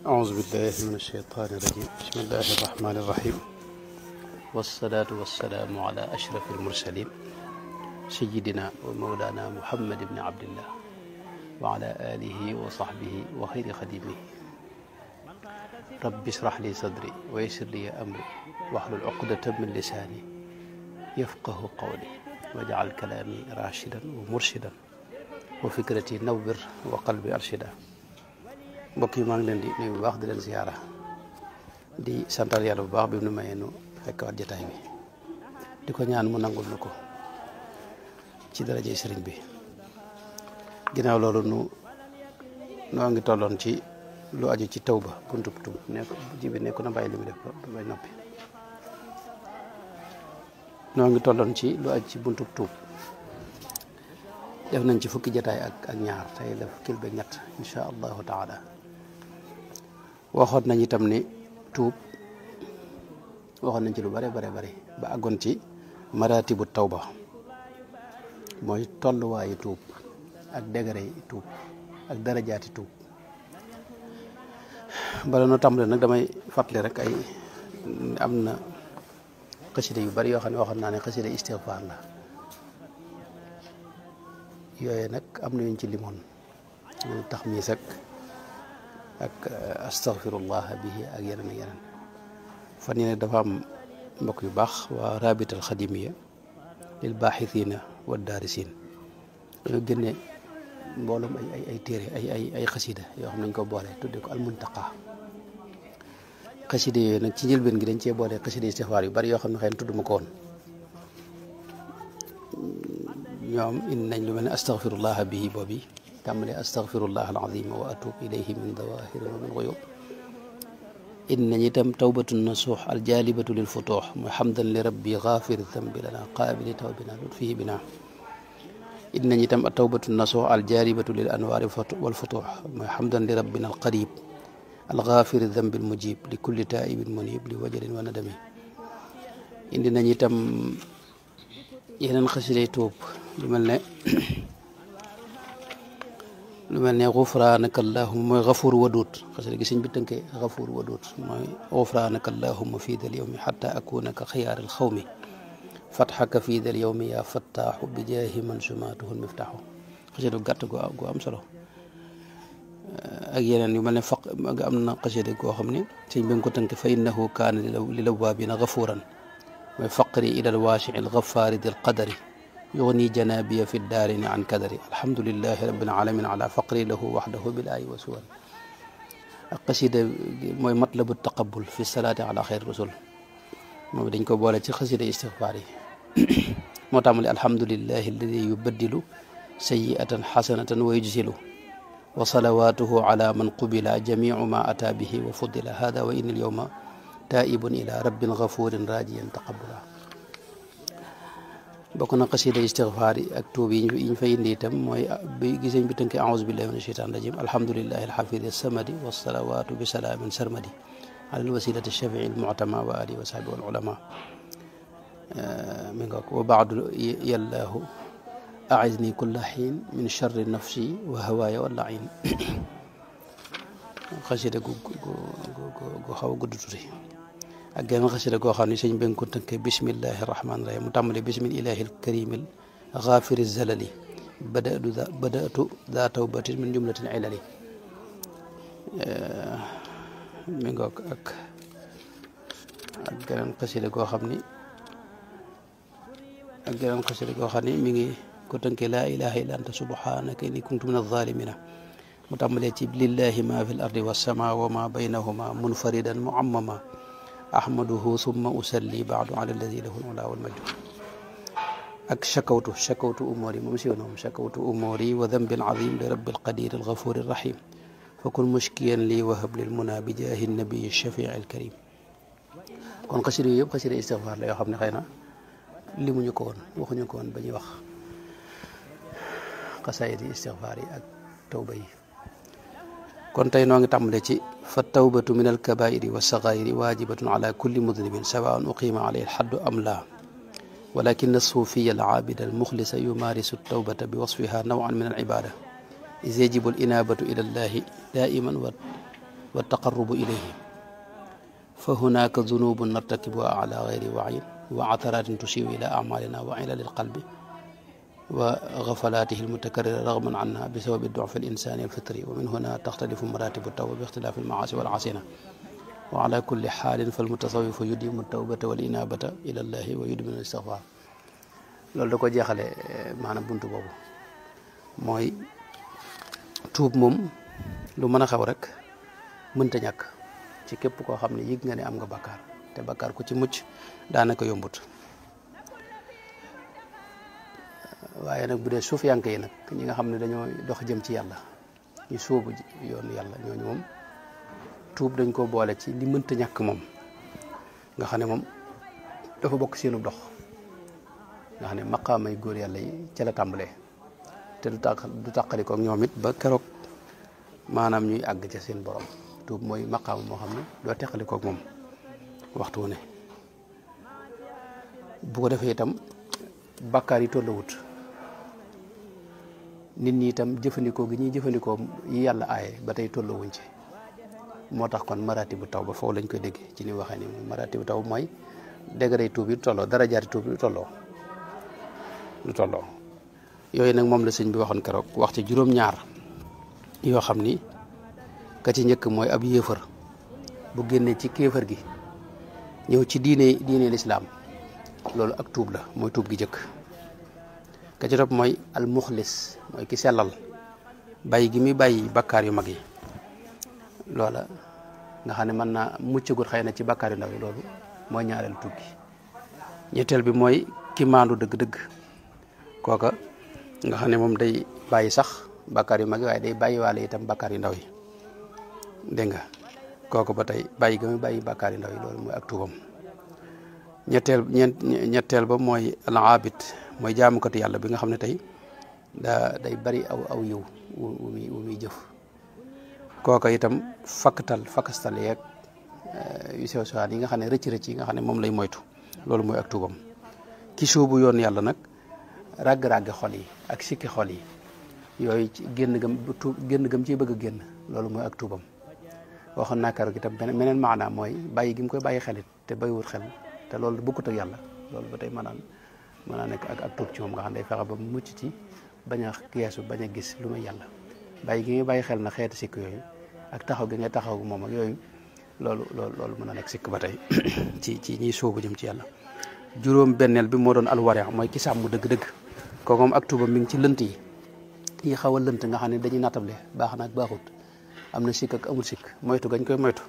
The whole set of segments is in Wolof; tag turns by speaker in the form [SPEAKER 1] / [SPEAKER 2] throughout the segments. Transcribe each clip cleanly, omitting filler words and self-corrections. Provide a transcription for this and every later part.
[SPEAKER 1] أعوذ بالله من الشيطان الرجيم بسم الله الرحمن الرحيم والصلاة والسلام على أشرف المرسلين سيدنا ومولانا محمد بن عبد الله وعلى آله وصحبه وخير خديمه رب اشرح لي صدري ويسر لي أمري واحلل عقدة من لساني يفقه قولي واجعل كلامي راشدا ومرشدا وفكرتي نور وقلبي أرشدا mbokk yi maa ngi leen di nuyu bu baax di leen ziyaara di santal yàlla bu baax bi nu mayee nu fekk waat jotaay bi di ko ñaan mu nangul nu ko ci darajey sëriñ bi ginnaaw loolu noo ngi tolloon ci lu aju ci tawba buntub tuub nekku na bàyyi li mu def ba bay noppi noo ngi tolloon ci lu aju ci buntub tuub def nañ ci fukki jotaay ak ñaar tey la fukkil ba ñett insha allahu taala waxoon nañ itam ni tuub waxoon nañ ci lu bare ba àggoon ci maratibu tawba mooy tolluwaayu tuub ak degré tuub ak darajaati tuub bala noo tàmbale nag damay fàttali rek am na xasida yu bari yoo xam ne waxoon naa ne xasida istighfar la yooye nag am na yuñ ci limoon ñu taxmiis ak astaghfirullah bihi ak yeneen fan yi nag dafa am mbokk yu baax waa rabita al xadimiya lil baaxithina wa daarisin dañoo génne mbooloom ay téere ay xasida yoo xam nañ ko boole tudde ko almuntaqa xasida yooyu nag ci njëlbeen gi dañ cee boole xasida istighfar yu bari yoo xam ne xëy na tudd ma ko woon ñoom indi nañ lu mel ne astaghfirullah bihi boobi tàmbale astaghfirullah alazima wa atub ilayhi min dawahiri wa min ghuyub indi nañ itam tawbatu nasuux aljalibatu lil futuux mooy xamdan li rabbi ghafiri dhanbi lana qaabili tawbina lutfihi bina indi nañ itam tawbatu nasuux aljalibatu lil anwaari wal futuux mooy xamdan li rabbina alqarib alghafiri dhanbi almujib li kulli taibin munib li wajalin wa nadami indi nañ itam yeneen xasiday tuub lu mel ne gufraanaka allahumma mooy gafuur waduut xasida gi sëñ bi tënkee gafuur waduut mooy gufraanaka allahumma fii dal yawmi xata akuna ka xiyaaril xawmi fatxaka fii dal yawmi yaa fattaaxu bi jaahi man sumaatuhu lmiftaxu xasida gu gàtt gu am solo ak yeneen yu mel ne am na xasida goo xam ne sëñ bi nga ko tënke fa innahu kaana li lawaabiina gafuuran mooy faqri ila alwaasii algafaari dil qadari yugni janabiya fi daarini an kadari alhamdulilahi rabbil alamin ala faqri lahu waxdahu bil ayi wa suwar ak xasida mooy matlabu taqabul fi salaati ala xayri rasul moom dañ ko boole ci xasida istighfar yi moo tàmmali alhamdulilahi alladi yubaddilu sayiatan xasanatan wa yujzilu wa salawatuhu ala man qubila jamiu ma ata bihi wa fuddila hada wa inni alyawma taibun ila rabbin gafurin rajiyan taqabula bokk na xasida istighfar yi ak tuub yi ñu fay indi itam mooy bi giseñ bi tënke a'uuzu billahi mina shaytaani rajim alhamdulillahi alxafidi samadi wassalawatu bi salaamin sarmadi ala alwasilati shafii almu'tama wa alihi wa sahbi wal ulama mi nga ko wa baadu yallahu a'izni kulla xiin min charri nafsi wa hawaaya wa lain xasida gu xaw a gudd tuuti ak geneen xasida goo xam ne sëñ bi nga ko tënkee bismillahi rahmaani rahim mu tàmbale bismillahi alkarimil ghafiri zalali badatu daa tawbatin min jumlatin ilali mi ngoog ak geneen xasida goo xam ni mi ngi ko tënkee laa ilaha illa anta subhanaka inni kuntu min adh-dhalimina mu tàmbalee ci lillahi ma fi l ardi wassama wa ma baynahuma munfaridan muammama ahmaduhu summa usalli baadu ala alladi lahu al-ula wal majd ak shakawtu umuri moom si woon shakawtu umuri wa dambin azim li rabbil qadir al ghafur ar rahim fa kun mushkiyan li wa hab lil muna bi jaahi nabi shafii al karim kon xasida yi yëpp xasida istighfar la yoo xam ne xëy na limuñu ko woon waxuñu ko woon ba ñuy wax xasaayid istighfar yi ak tawba yi kon tey noo ngi tàmbale ci fa tawbatu min alkabairi wa sagairi wajibatun ala kulli mudnibin sawaun uqima alayhi alxaddu am la walakin alsuufiya alcaabida almuxlisa yumaarisu altawbata bi wasfiha nawan min alcibada is yajibu alinabatu ila allahi daiman wa taqarrubu ilayhi fa hunaka zunubun nartakibuha ala gayri wayin wa atharatin tushiru ila acmalina wa ilali alqalbi wa gafalaatihi almutakarrira ragman anha bi sababi dufi alinsani alfitri wa min huna taxtalifu maratibu tawba bi ixtilaafi almaasi walasina wa ala kulli xaalin falmutasawifu yudimu tawbata wal inabata ila llahi wa yudminu istigfaar loolu da ko jeexale maanaam buntu boobu mooy tuub moom lu mën a xew rek mënta ñàkk ci képp koo xam ne yëg nga ne am nga bakkaar te bakkaar ku ci mucc daanaka yombut waaye nag bu dee suuf yank yi nag ñi nga xam ne dañoo dox jëm ci yàlla ñu sóobu yoonu yàlla ñooñu moom tuub dañ ko boole ci li mënta ñàkk moom nga xam ne moom dafa bokk seenu dox nga xam ne maqaamay góor yàlla yi ca la tàmbalee te du tàqalikoo ak ñoom it ba keroog maanaam ñuy àgg ca seen borom tuub mooy maqaama moo xam ne doo teqalikoo ak moom waxtu wu ne bu ko defee itam bàkkaar yi tollawut nit ñi itam jëfandikoo gi ñuy jëfandikoo yi yàlla aaye ba tey tollawuñ ci moo tax kon maratibu taw ba foofu lañ koy dégg ci ni waxee ni maratibu taw mooy degré tuub yi du tolloo darajaati tuub yi du tolloo yooyu nag moom la sëñ bi waxoon keroog wax ci juróom-ñaar yoo xam ni ka ci njëkk mooy ab yéefar bu génnee ci kéefar gi ñëw ci diine lislaam loolu ak tuub la mooy tuub gi jëkk ka ci topp mooy al muxlis mooy ki sellal bàyyi gi muy bàyyi bakkaar yu mag yi loola nga xam ne mën naa muccagut xëy na ci bakkaar yu ndaw yi loolu mooy ñaareelu tuub gi ñetteel bi mooy ki maandu dëgg-dëgg kooka nga xam ne moom day bàyyi sax bakkaar yu mag yi waaye day bàyyi waale itam bakkaar yu ndaw yi dégg nga kooku ba tey bàyyi ga muy bàyyi bakkaar yu ndaw yi loolu mooy ak tuubam ñetteel ba mooy al aabid mooy jaamukatu yàlla bi nga xam ne tey day bari aw yiw wu muy jëf kooka itam fakastal yeeg yu sew sewaan yi nga xam ne rëcc yi nga xam ne moom lay moytu loolu mooy ak tuubam ki sóobu yoon yàlla nag ràgg-ràgg xol yi ak sikki xol yi yooyu ci génn gam ciy bëgg a génn loolu mooy ak tuubam waxoon naa keroog itam meneen maanaam mooy bàyyi gi mu koy bàyyi xelit te bàyyiwut xel te loolu bukkut ak yàlla loolu ba tey mën naa nekk ak tuub ci moom nga xam ne day fexe ba mucc ci bañ a geesu bañ a gis lu may yàlla bàyyi gi ngay bàyyi xel na xeeti sikk yooyu ak taxaw gi ngay taxaw moom ak yooyu loolu mën na nekk sikk ba tey ci ñiy sóobu jëm ci yàlla juróom benneel bi moo doon alwari mooy ki sàmm dëgg-dëgg kooku moom ak tuubam mi ngi ci lënt yi xaw a lënt nga xam ne dañuy nattable baax na ak baaxut am na sikk ak amul sikk moytu gañ koy moytu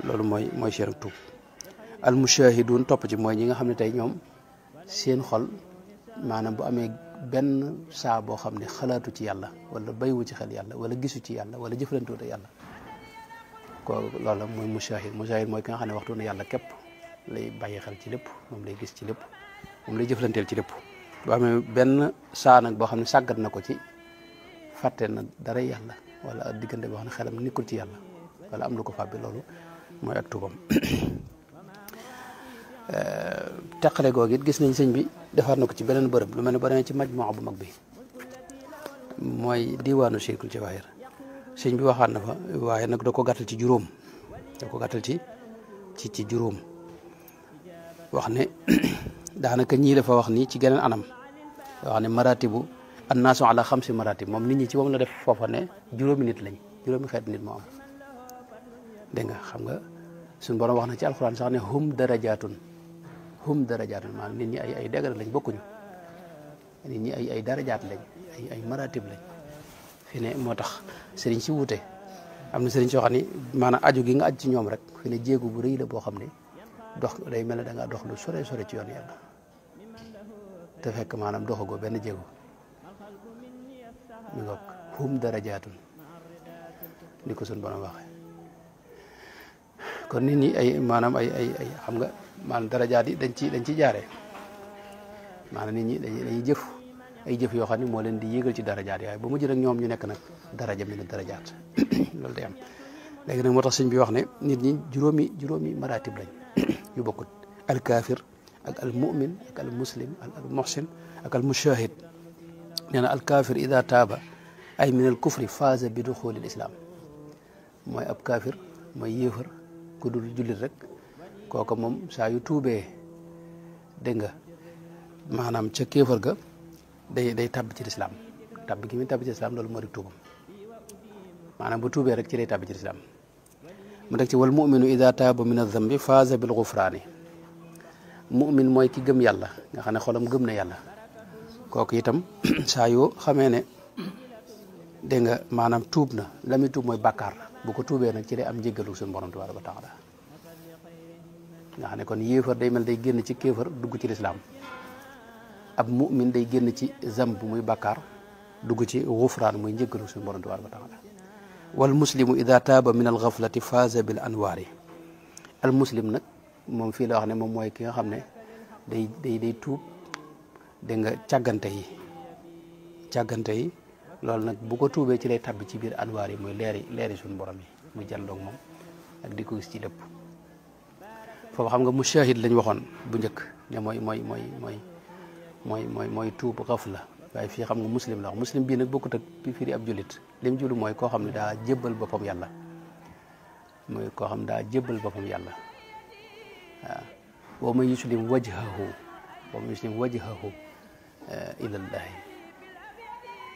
[SPEAKER 1] loolu mooy seen tuub al mushahidun topp ci mooy ñi nga xam ne tey ñoom seen xol maanaam bu amee benn saa boo xam ne xalaatu ci yàlla wala bayiwu ci xel yàlla wala gisu ci yàlla wala jëflantuwut ak yàlla ko loolu mooy mushahid mooy ki nga xam ne waxtu ne yàlla képp lay bàyyi xel ci lépp moom lay gis ci lépp moom lay jëflanteel ci lépp bu amee benn saa nag boo xam ne sàggat na ko ci fàtte na dara yàlla wala diggante boo xam ne xelam nekkul ci yàlla wala am lu ko fàbbi loolu mooy ak tuubam teqale googu it gis nañ sëñ bi defaat na ko ci beneen bërëb lu mel ne boo demee ci majmuwa bu mag bi mooy diwaanu Cheikhul Jawaahir sëñ bi waxaat na fa waaye nag da ko gàttal ci juróom ci juróom wax ne daanaka ñii dafa wax ni ci geneen anam wax ne maratibu annaasu ala xamsi maratib moom nit ñi ci moom la def foofa ne juróomi nit lañ juróomi xeet nit moo am dégg nga xam nga suñu borom wax na ci alxuraan sax ne hum darajaatun maanaam nit ñi ay degré lañ bokkuñu nit ñi ay darajaat lañ ay maratib lañ fi ne moo tax sëriñ si wuute am na sëriñ soo xam ne maanaam aju gi nga aj ci ñoom rek fi ne jéegu bu rëy la boo xam ne dox day mel ne da ngaa dox lu sore ci yoon yàlla te fekk maanaam doxagoo benn jéego mi ngoog hum darajaatun ni ko suñu borom waxee kon nit ñi ay maanaam ay xam nga maanaam darajaat yi dañ ci jaaree maanaam nit ñi dañuy jëf ay jëf yoo xam ne moo leen di yéegal ci darajaat yooyu ba mujj nag ñoom ñu nekk nag daraja min darajaat loolu day am léegi nag moo tax sëñ bi wax ne nit ñi juróomi maratib lañ yu bokkut al kaafir ak al mu'min ak al muslim ak al muhsin ak al mushahid nee na al kaafir ida taaba ay min al kufri faaza bi duxulil islam mooy ab kaafir mooy yéefar ku dul jullit rek kooka moom saa yu tuubee dégg nga maanaam ca kéefar ga day tàbbi ci lislaam tàbbi gi muy tàbbi ci lislaam loolu moo di tuubam maanaam bu tuubee rek ci lay tàbbi ci lislaam mu teg ci wal muminu ida taaba min azambi faaza bil gufraani mumin mooy ki gëm yàlla nga xam ne xolam gëm na yàlla kooku itam saa yoo xamee ne dégg nga maanaam tuub na la muy tuub mooy bàkkaar bu ko tuubee nag ci lay am njéggalu suñu borom tabaaraka wa taala nga xam ne kon yéefar day mel day génn ci kéefar dugg ci lislaam ab mu'min day génn ci zamb muy bàkkaar dugg ci gufraan muy njéggalu suñu borom tabaaraka wa taala wal muslimu ida taaba min al gaflati faaza bil anwaari al muslim nag moom fii la wax ne moom mooy ki nga xam ne day tuub dégg nga càggante yi loolu nag bu ko tuubee ci lay tabbi ci biir anwaar yi mooy leeri suñu borom yi muy jandoog moom ak di ko gis ci lépp foofu xam nga mushahid lañ waxoon bu njëkk ne mooy tuub xafla waaye fii xam nga muslim la wax muslim bii nag bokkut ak bi firi ab jullit lim julu mooy koo xam ne daa jébbal boppam yàlla mooy koo xam ne daa jébbal boppam yàlla waaw wa man yuslim wajhahu ilallahi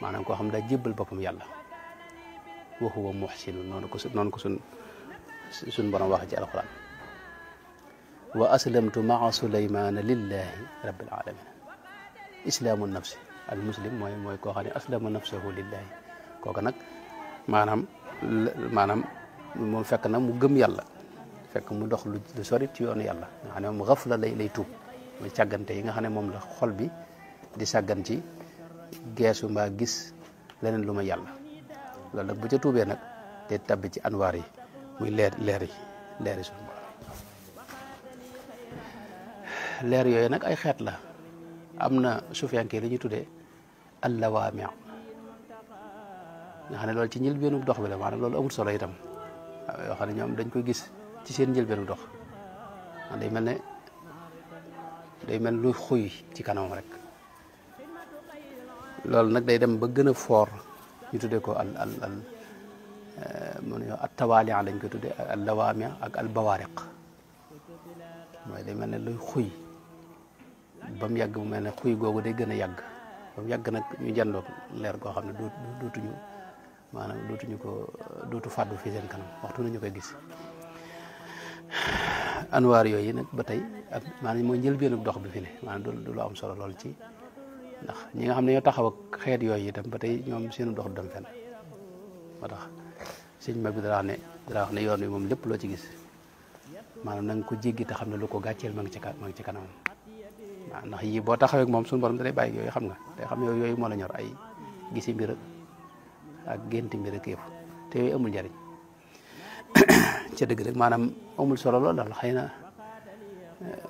[SPEAKER 1] maanaam koo xam ne daa jébbal boppam yàlla wa huwa muhsinun noonu ko suñ borom wax ci alquran wa aslamtu maa sulaymana lillahi rabbil alamin islaamu nafsi al muslim mooy koo xam ne aslama nafsahu lillahi kooka nag maanaam moom fekk na mu gëm yàlla fekk mu dox lu sori ci yoonu yàlla nga xam ne moom xafla lay tuub mooy càggante yi nga xam ne moom la xol bi di sàggan ci geesu mbaa gis leneen lu ma yàlla loolu nag bu ca tuubee nag te tabbi ci anwaar yi muy leeri suñu borom leer yooyu nag ay xeet la am na sufiyanke li ñuy tuddee allawaami nga xam ne loolu ci njëlbeenu dox bi la maanaam loolu amul solo itam yoo xam ne ñoom dañ koy gis ci seen njëlbeenu dox day mel luy xuy ci kanam rek loolu nag day dem ba gën a foor ñu tuddee ko at tawaali lañ koy tuddee al lawaami ak al bawaariq mooy day mel ne luy xuy ba mu yàgg mu mel ne xuy googu day gën a yàgg ba mu yàgg nag ñu jàndoog leer goo xam ne dootu fàddu fi seen kanam waxtu nañu koy gis anwaar yooyu nag ba tey ak maanaam mooy njëlbéenu dox bi fi ne maanaam du lu am solo lool ci ndax ñi nga xam ne ñoo taxaw ak xeet yooyu itam ba tey ñoom seenu dox du dem fenn moo tax sëñ mag bi dara wax ne yoon wi moom lépp loo ci gis maanaam na nga ko jéggi te xam ne lu ko gàcceel ma ngi ci kanamam waaw ndax yii boo taxawee ak moom suñu borom da lay bàyyi yooyu xam nga day xam ne yooyu moo la ñor ay gisi mbir ak génti mbir ak yëpp te yooyu amul njariñ ca dëgg rek maanaam amul solo lool daal xëy na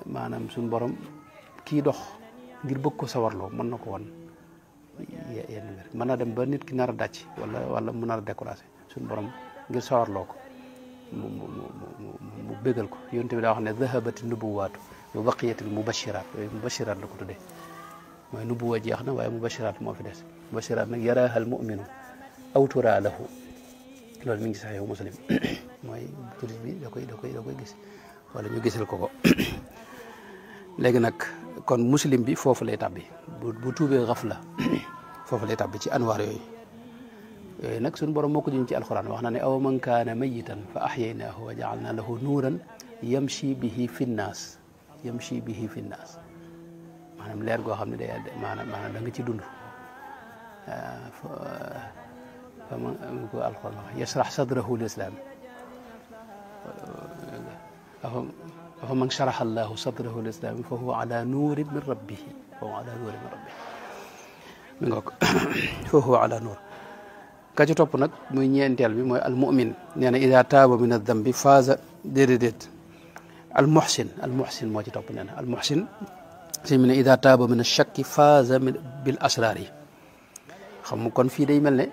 [SPEAKER 1] maanaam suñu borom kii dox ngir bëgg ko sawarloo mën na ko won yenn mbir mën na dem ba nit ki nar a dàcc wala mu nar a découragé suñu borom ngir sawarloo ko mu bégal ko yonent bi daa wax ne dhahabati nubuwaatu wa baqiyatil mubashiraat yooyu mubashiraat la ko tuddee mooy nubuwa jeex na waaye mubashiraat moo fi des mubashiraat nag yaraaha al muminu aw turaa lahu loolu mi ngi sax yow muslim mooy jullit bi da koy gis wala ñu gisal ko léegi nag kon muslim bi foofu lay tàbbi bu tuubee xafla foofu lay tàbbi ci anwaar yooyu nag suñu borom moo ko jëm ci alxuraan wax na ne aw man kaana mayitan fa ahyaynaahu wa jaalna lahu nuuran yamshi bihi fi nnaas maanaam leer goo xam ne day maanaam da nga ci dund fama ko alxuraan wax yasrax sadrahu lislaam afa man sharaxa allahu sadrahu lislaam fa huwa ala nuurin min rabbihi mi ngoog fa huwa ala nuur ka ci topp nag muy ñeenteel bi mooy almumin nee na ida taaba min adambi faaza déedéet almuhsin moo ci topp nee na almuhsin si mu ne ida taaba min ashakki faaza bil asraar yi xam nga kon fii day mel ne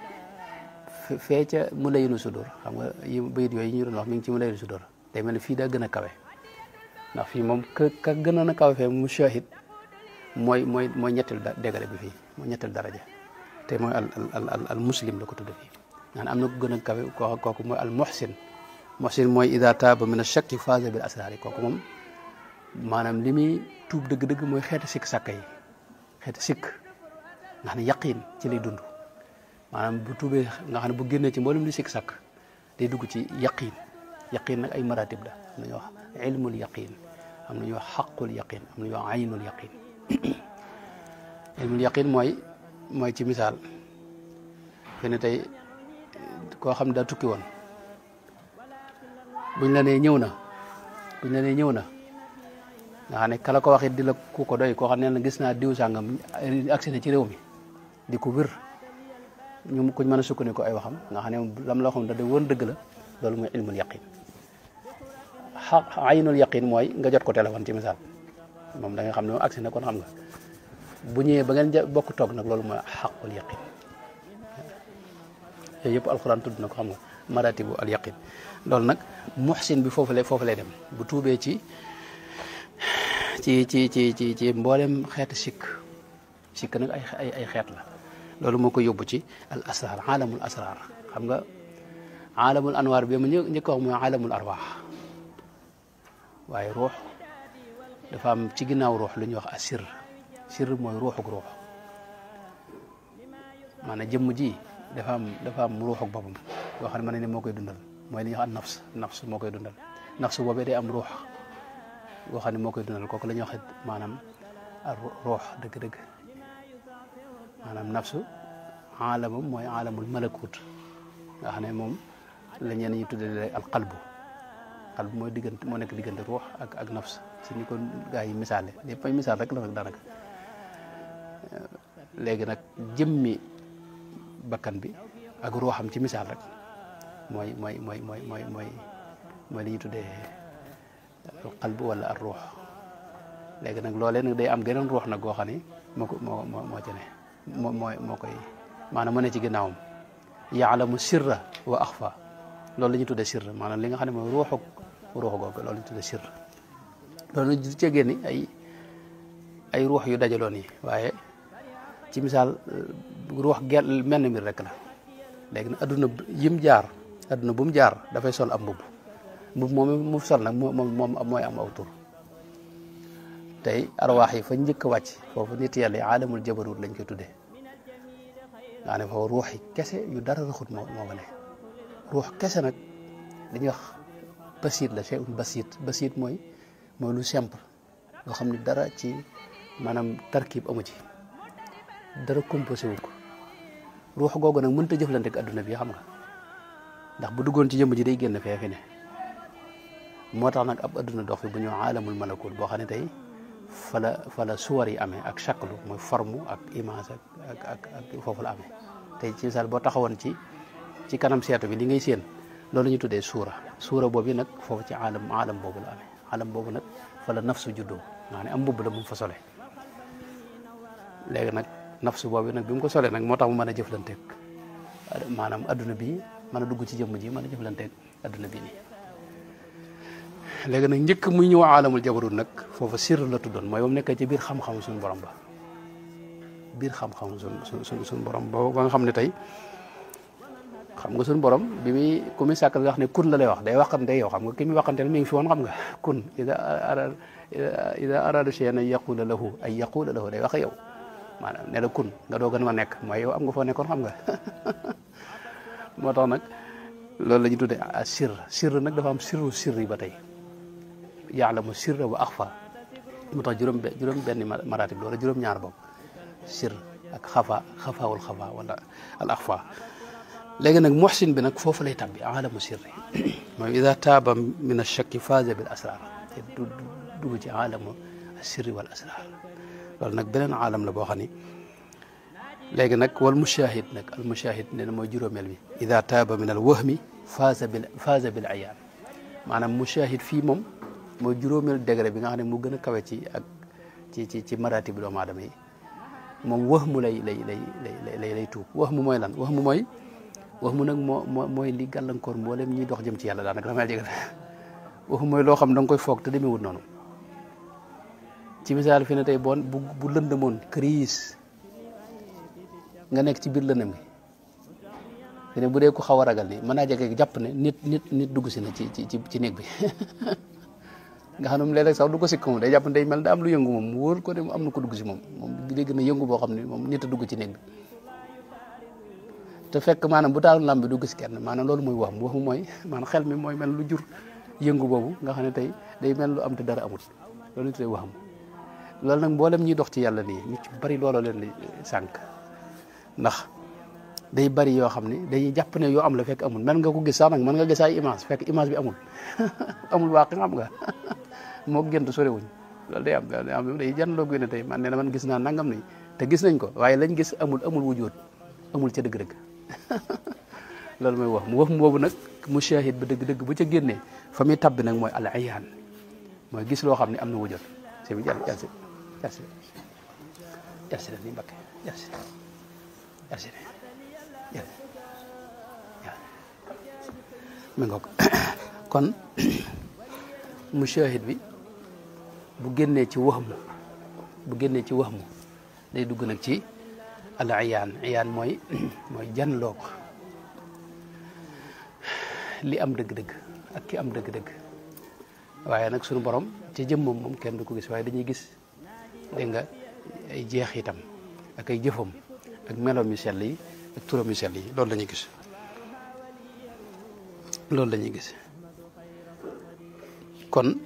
[SPEAKER 1] fee ca mu layinu sudur xam nga bayit yooyu ñu doon wax mi ngi ci mu layinu sudur day mel ne fii daa gën a kawe ndax fii moom ka gënoon a kawe fee mushahid mooy ñetteel degré bi fii mooy ñetteel daraja te mooy al muslim la ko tudd fii naan am na ko gën a kawe kooku mooy al muhsin mooy ida taaba min ashakki faaza bil asraar yi kooku moom maanaam li muy tuub dëgg-dëgg mooy xeeti sikk sàkka yi xeeti sikk nga xam ne yaqiin ci lay dund maanaam bu tuubee nga xam ne bu génnee ci mboolem li sikk sàkk day dugg ci yaqiin nag ay maratib la am na ñuy wax ilmul yaqiin am na ñuy wax xaqul yaqiin am na ñuy wax aynul yaqiin ilmul yaqiin mooy ci misaal fi ne tey koo xam ne daa tukki woon buñ la nee ñëw na nga xam ne kala ko waxit di la ku ko doy koo xam ne na gis naa diw sàngam agsi na ci réew mi di ko wér ñu kuñ mën a sukkandiku ay waxam nga xam ne lam la xam da woon dëgg la loolu mooy ilmul yaqin aynul yaqin mooy nga jot ko téléphone ci misaal moom da nga xam ne moom agsi na kon xam nga bu ñëwee ba ngeen bokk toog nag loolu mooy xaqul yaqin yooyu yëpp alxuraan tudd na ko xam nga maratibu al yaqin loolu nag muhsin bi foofu lay dem bu tuubee ci mboolem xeeti sikk nag ay xeet la loolu moo ko yóbbu ci al asrar alamul asrar xam nga alamul anwaar bi ma njëkk wax mooy alamul arwaax waaye ruux dafa am ci ginnaaw ruux lu ñuy wax asir sir mooy ruuxuk ruux maanaam jëmm ji dafa am ruuxuk boppam boo xam ne mën na ne moo koy dundal mooy li ñuy wax nafs moo koy dundal nafs boobee day am ruux boo xam ne moo koy dundal kooku la ñuy wax maanaam ruux dëgg-dëgg maanaam nafsu alamam mooy alamul malakut nga xam ne moom la ñenn ñi tuddee al qalbu moo nekk diggante ruux ak nafs si ni ko gaa yi misaale lépp ay misaal rek la nag daanaka léegi nag jëmmi bakkan bi ak ruuxam ci misaal rek mooy li ñuy tuddee al qalbu wala ar ruux léegi nag loolee nag day am geneen ruux nag goo xam ne moo ci ne moo koy maanaam mu ne ci ginnaawam yaalamu sirra wa axfa loolu la ñuy tuddee sirr maanaam li nga xam ne mooy ruuxu googu loolu la ñuy tuddee sirr loolu du cee génni ay ruux yu dajaloon yi waaye ci misaal ruux menn mbir rek la léegi nag adduna bu mu jaar dafay sol am mbubb moom mu sol nag moom mooy am aw tur tey arwaax yi fa njëkk a wàcc foofu nit yàlla yi aalamul jabarut lañ koy tuddee nga ne foofu ruux yi kese yu dara raxut moo fa ne ruux kese nag dañuy wax basit la shay'un basit mooy lu simple loo xam ne dara ci maanaam tarkib amu ci dara composé wu ko ruux googu nag mënta jëflante ak adduna bi xam nga ndax bu duggoon ci jëmm ji day génn fee fi ne moo tax nag ab adduna dox fi bu ñu aalamul malakut boo xam ne tey fala suwar yi amee ak shaklu mooy forme ak image ak foofu la amee tey ci misaal boo taxawoon ci kanam seetu bi li ngay séen loolu ñu tuddee suura boobu nag foofu ci alam boobu la amee alam boobu nag fa la nafsu juddoo nga ne am mbubb la mu fa sole léegi nag nafsu boobu nag bi mu ko solee nag moo tax mu mën a jëflanteeg maanaam adduna bi mën a dugg ci jëmm ji mën a jëflanteeg adduna bi nii léegi nag njëkk muy ñëw aalamul jabarut nag foofu sir la tuddoon mooy ba mu nekkee ci biir xam-xam suñu borom ba biir xam-xam suñu borom ba nga xam ne tey xam nga suñu borom bi muy ku muy sàkk wax ne kun la lay wax day waxante yow xam nga ki muy waxanteel mi ngi fi woon xam nga kun ida arada shay'an an yaqula lahu day wax yow maanaam ne la kun nga doog a ma nekk mooy yow am nga foo nekkoon xam nga moo tax nag loolu la ñu tuddee sir nag dafa am sirri ba tey yaalamu sirra wa axfa moo tax juróom benn maratib wala juróom-ñaar boobu sir ak xafaawul xafa wala al axfa léegi nag muhsin bi nag foofu lay tabbi alamu sirri mooy ida taaba min ashakki faaza bil asrar te dugg ci alamu sirri wal asrar loolu nag beneen alam la boo xam ni léegi nag wal mushahid nag al mushahid nee na mooy juróomeel bi ida taaba min al wahmi faaza bil ayaan maanaam mushahid fii moom mooy juróomeel degré bi nga xam ne mu gën a kawe ci maratib doomu aadama yi moom wax mu lay tuub wax mu mooy lan wax mu nag mooy li gàllankoor mboolem ñiy dox jëm ci yàlla daanaka damay jégal wax mooy loo xam da nga koy foog te demeewut noonu ci misaal fi ne tey bu lëndëmoon crise nga nekk ci biir lëndëm gi fi ne bu dee ko xaw a ragal ni mën naa jege jàpp ne nit dugg si na ci néeg bi nga xam ne moom léeg-léeg sax du ko sikk moom day jàpp ne day mel da am lu yëngu moom mu wóor ko ne am na ko dugg si moom dégg na yëngu boo xam ne moom nit a dugg ci néeg bi te fekk maanaam bu taal lamb bi dugg si kenn maanaam loolu mooy wax mu mooy maanaam xel mi mooy mel lu jur yëngu boobu nga xam ne tey day mel lu am te dara amul loolu ñu tuddee waxam loolu nag mboolem ñuy dox ci yàlla nii ñu ci bari looloo leen di sànq ndax day bari yoo xam ne dañuy jàpp ne yoo am la fekk amul mën nga ko gis sax nag mën nga gis ay image fekk image bi amul amul waa xam nga moo gént sorewuñ loolu day am day janloo gën a tey man ne man gis naa nangam ni te gis nañ ko waaye lañ gis amul wujud amul ca dëgg-dëgg loolu mooy wax mu boobu nag mushahid ba dëgg-dëgg bu ca génnee fa muy tabbi nag mooy al ayaan mooy gis loo xam ne am na wujud si bi jarsi la ni Mbakke jarsi mi ngoog kon mushahid bi bu génnee ci waxmu day dugg nag ci al ayaan mooy janloo ko li am dëgg-dëgg ak ki am dëgg-dëgg waaye nag sunu borom ci jëmmam moom kenn du ko gis waaye dañuy gis dégg nga ay jeexitam ak ay jëfam ak meloom yu sell yi ak turam yu sell yi loolu la ñuy gis kon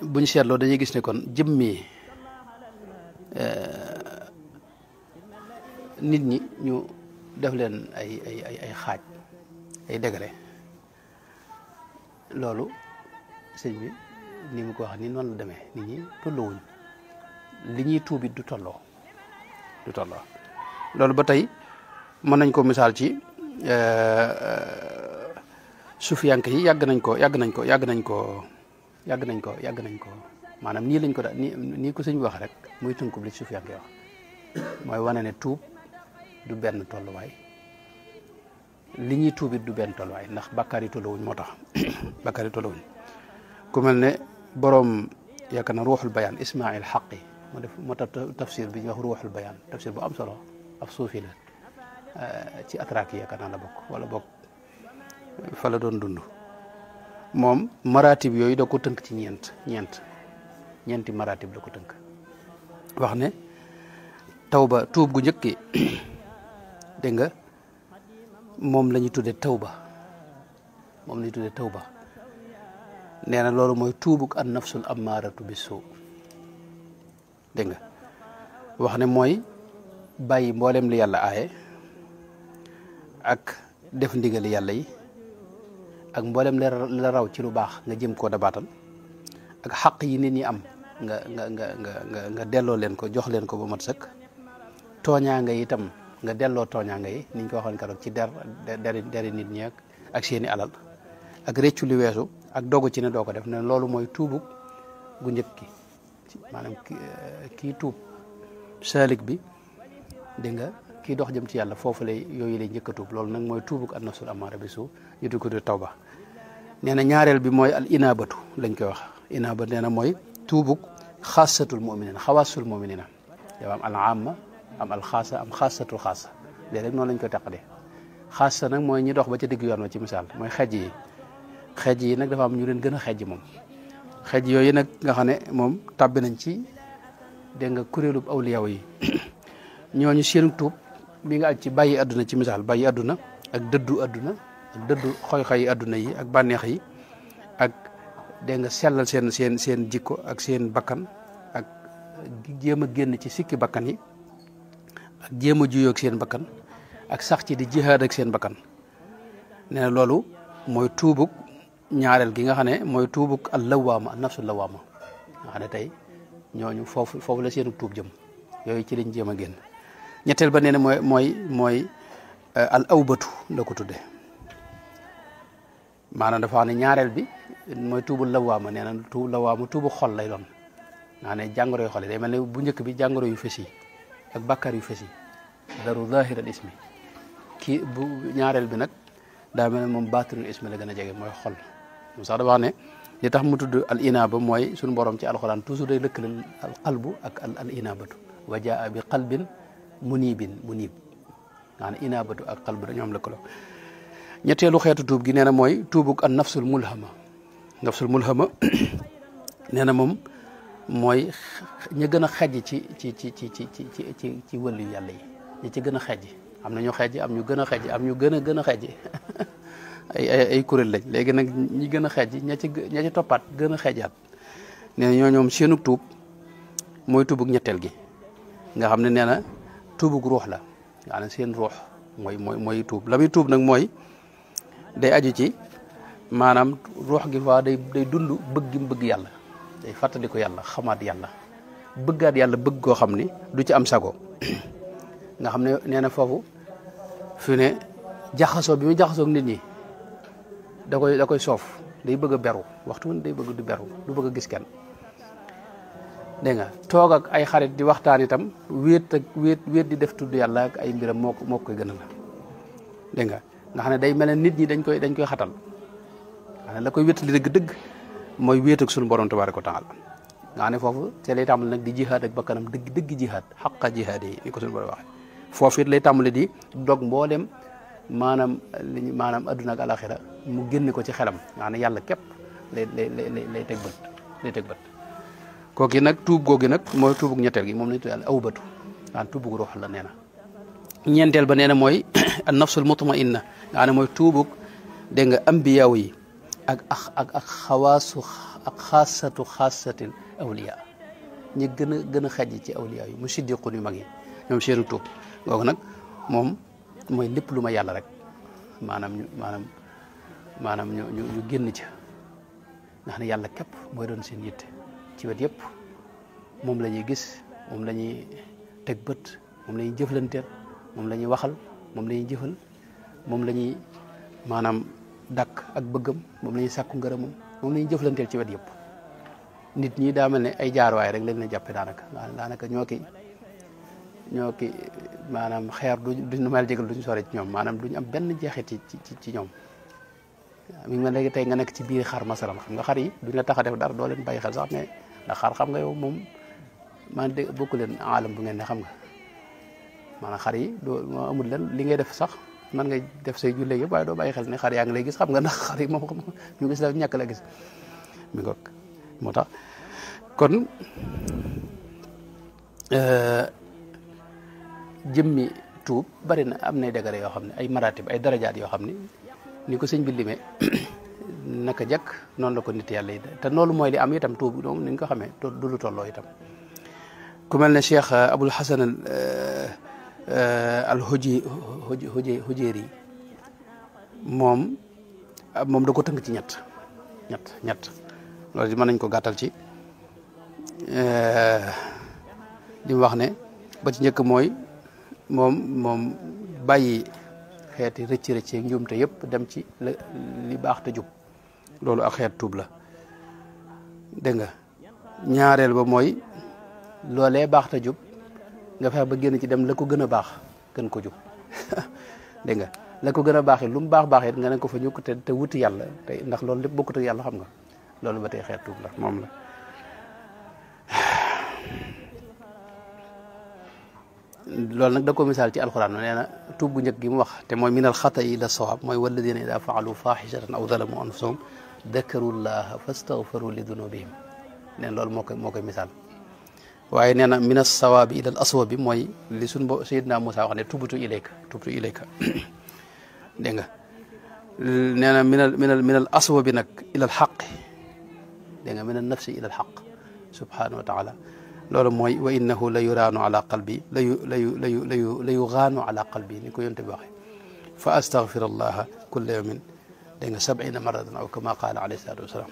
[SPEAKER 1] buñ seetloo dañuy gis ne kon jëmmi nit ñi ñu def leen ay xaaj ay degré loolu sëñ bi ni mu ko wax ni noonu la demee nit ñi tolloowuñ li ñuy tuubit du tolloo loolu ba tey mën nañ ko misaal ci sufiyanke yi yàgg nañ ko maanaam nii lañ ko daal nii ko sëñ bi wax rek muy tënkub li sufiyanke wax mooy wane ne tuub du benn tolluwaay li ñuy tuubit du benn tolluwaay ndax bàkkaar yi tolluwuñ moo tax bàkkaar yi tolluwuñ ku mel ne boroom yaakaar na ruuxul bayaan Ismail Xaqi moo tax tafsir bi ñuy wax ruuxul bayaan tafsir bu am solo ab suufi la ci atraak yi yaakaar naa la bokk wala bokk fa la doon dund moom maratib yooyu da ko tënk ci ñeenti maratib la ko tënk wax ne tawba tuub gu njëkki dégg nga moom la ñuy tuddee tawba nee na loolu mooy tuubuk an nafsul ammaaratu bi suu dégg nga wax ne mooy bàyyi mboolem li yàlla aaye ak def ndigali yàlla yi ak mboolem la raw ci lu baax nga jëm koo dabaatal ak xaq yi nit ñi am nga delloo leen ko jox leen ko ba mat sëkk tooñaanga yi itam nga delloo tooñaanga yi niñ ko waxoon keroog ci deri nit ñi ak seeni alal ak réccu li weesu ak dogu ci ne doo ko def ne loolu mooy tuubuk gu njëkk ki maanaam kii tuub saalik bi dégg nga kii dox jëm ci yàlla foofu yooyu lay njëkk a tuub loolu nag mooy tuubuk an nafsul amaara bi suu ñu di ko di tawba nee na ñaareel bi mooy al inaabatu lañ koy wax inaaba nee na mooy tuubuk xaasatul muminina xawaasul muminina yow am al amma am al xaasa am xaasatul xaasa léegi rek noonu lañ koy teqalee xaasa nag mooy ñi dox ba ca digg yoon wa ci misaal mooy xeej yi nag dafa am ñu leen gën a xeej moom xeej yooyu nag nga xam ne moom tàbbi nañ ci dégg nga kuréelub awliyaw yi ñooñu seen tuub mi nga aj ci bàyyi àdduna ci misaal bàyyi àdduna ak dëddu àdduna ak dëddu xoy-xoy àdduna yi ak bànneex yi ak dégg nga sellal seen jikko ak seen bakkan ak jéem a génn ci sikki bakkan yi ak jéem a juyoo ak seen bakkan ak sax ci di jihaad ak seen bakkan nee na loolu mooy tuubuk ñaareel gi nga xam ne mooy tuubuk al lawaama nafsul lawaama nga xam ne tey ñooñu foofu la seenu tuub jëm yooyu ci lañ jéem a génn ñetteel ba nee na mooy al awbatu la ko tudde maanaam dafa wax ne ñaareel bi mooy tuubul lawaama nee na tuubu xol lay doon nga ne jàngoro yu xol day mel ne bu njëkk bi jàngoro yu fës yi ak bàkkaar yu fës yi daru zahir al ismi kii bu ñaareel bi nag daa mel ne moom baatinul ismi la gën a jege mooy xol moom sax da wax ne li tax mu tudd al inaaba mooy suñu borom ci alxuraan toujours day lëkkale al qalbu ak al inaabatu wa jaa bi qalbin munib nga ne inaabatu ak qalbu dañoo am lëkkaloo ñetteelu xeetu tuub gi nee na mooy tuubug an nafsul mulhama nee na moom mooy ña gën a xejj ci wëllu yàlla yi ñi ci gën a xejj am na ñu xejj am ñu gën a xejj am ñu gën a xejj ay kuréel lañ léegi nag ñi gën a xejj ña ci toppaat gën a xejjaat nee na ñoo ñoom seenu tuub mooy tuubug ñetteel gi nga xam ne nee na tuubug ruux la nga xam ne seen ruux mooy tuub la muy tuub nag mooy day aju ci maanaam ruux gi fa day dund bëgg gi mu bëgg yàlla day fàttali ko yàlla xamaat yàlla bëggaat yàlla bëgg koo xam ni du ci am sago nga xam ne nee na foofu fi ne jaxasoo bi mu jaxasoo ak nit ñi da koy soof day bëgg a beru waxtu woon day bëgg du beru du bëgg a gis kenn dégg nga toog ak ay xarit di waxtaan itam wéet di def tudd yàlla ak ay mbiram moo koy gën a la dégg nga xam ne day mel ne nit ñi dañ koy xatal nga xam ne la koy wéttali dëgg-dëgg mooy wéet ak suñu borom tabaaraka wa taala nga xam ne foofu te lay tàmbali nag di jihaad ak bakkanam dëgg jihaad xaqa jihaad yi ni ko suñu borom waxee foofu it lay tàmbali di dog mboolem maanaam adduna ak alaxira mu génne ko ci xelam nga xam ne yàlla képp lay teg bët kooki nag tuub googi nag mooy tuubug ñetteel gi moom lañu tuddee awbatu nga tuubug ruux la nee na ñeenteel ba nee na mooy an nafsul mutmainna nga xam ne mooy tuubug dégg nga ambiyaaw yi ak xaasatil awliya ñi gën a xaj ci awliya yi mu siddiqun yu mag yi ñoom seenu tuub googu nag moom mooy lépp lu ma yàlla rek maanaam ñu génn ca nga xam ne yàlla képp mooy doon seen yitte ci wet yëpp moom la ñuy gis moom la ñuy teg bët moom la ñuy jëflanteel moom la ñuy waxal moom la ñuy jëfal moom la ñuy maanaam dàkk ak bëggam moom la ñuy sàkku ngërëmam moom la ñuy jëflanteel ci wet yëpp nit ñi daa mel ne ay jaarwaay rek lañ la jàppe daanaka ñoo ki maanaam xeer duñ mel jégal duñ sore ci ñoom maanaam duñ am benn jeexit ci ñoom mi ngi mel léegi tey nga nekk ci biir xar masalam xam nga xar yi duñ la tax a def dara doo leen bàyyi xel sax mais ndax xar xam nga yow moom man de bokku leen alam bu ngeen ne xam nga maanaam xar yi doo moo amul leen li ngay def sax man ngay def say julle yëpp waaye doo bàyyi xel ne xar yaa ngi lay gis xam nga ndax xar yi moom ñu gis la ñàkk la gis mi ngoog moo tax kon jëmmi tuub bari na am nay degré yoo xam ne ay maratib ay darajaat yoo xam ne ni ko sëñ bi limee naka jekk noonu la ko nit yàlla yi te loolu mooy li am itam tuub donc ni ñu ko xamee du lu tolloo itam ku mel ne Cheikh Abul Hasan al Hujayri moom da ko tënk ci ñett loolu di mën nañ ko gàttal ci li mu wax ne ba ci njëkk mooy moom bàyyi xeeti rëcc njuumte yëpp dem ci li baax te jub loolu ak xeet tuub la dégg nga ñaareel ba mooy loolee baax te jub nga fexe ba génn ci dem la ko gën a baax gën ko jub dégg nga la ko gën a baax it lu mu baax it nga ne ko fa ñukk te wuti yàlla te ndax loolu lépp bokkut ak yàlla xam nga loolu ba tey xeet tuub la moom la loolu nag da ko misaal ci alxuraan nee na tuub bu njëkk gi mu wax te mooy minal xata'i ila sawaab mooy walladina ida faalu faaxishatan aw zalamu anfusahum dakaru llaha fastaghfaru li dunubihim neen loolu moo koy misaal waaye nee na minas sawaabi ila al aswabi mooy li suñ bo Seydina Moussa wax ne tubtu ilayka dégg nga nee na minal aswabi nag ila al xaq dégg nga minal nafsi ila al xaq subhanahu wa taala loolu mooy wa innahu la yuraanu ala qalbi la yugaanu ala qalbi ni ko yonte bi waxee fa astaghfir allaha kulla yawmin dégg nga 70 marratan aw kama qaala alayhi salatu wasalaam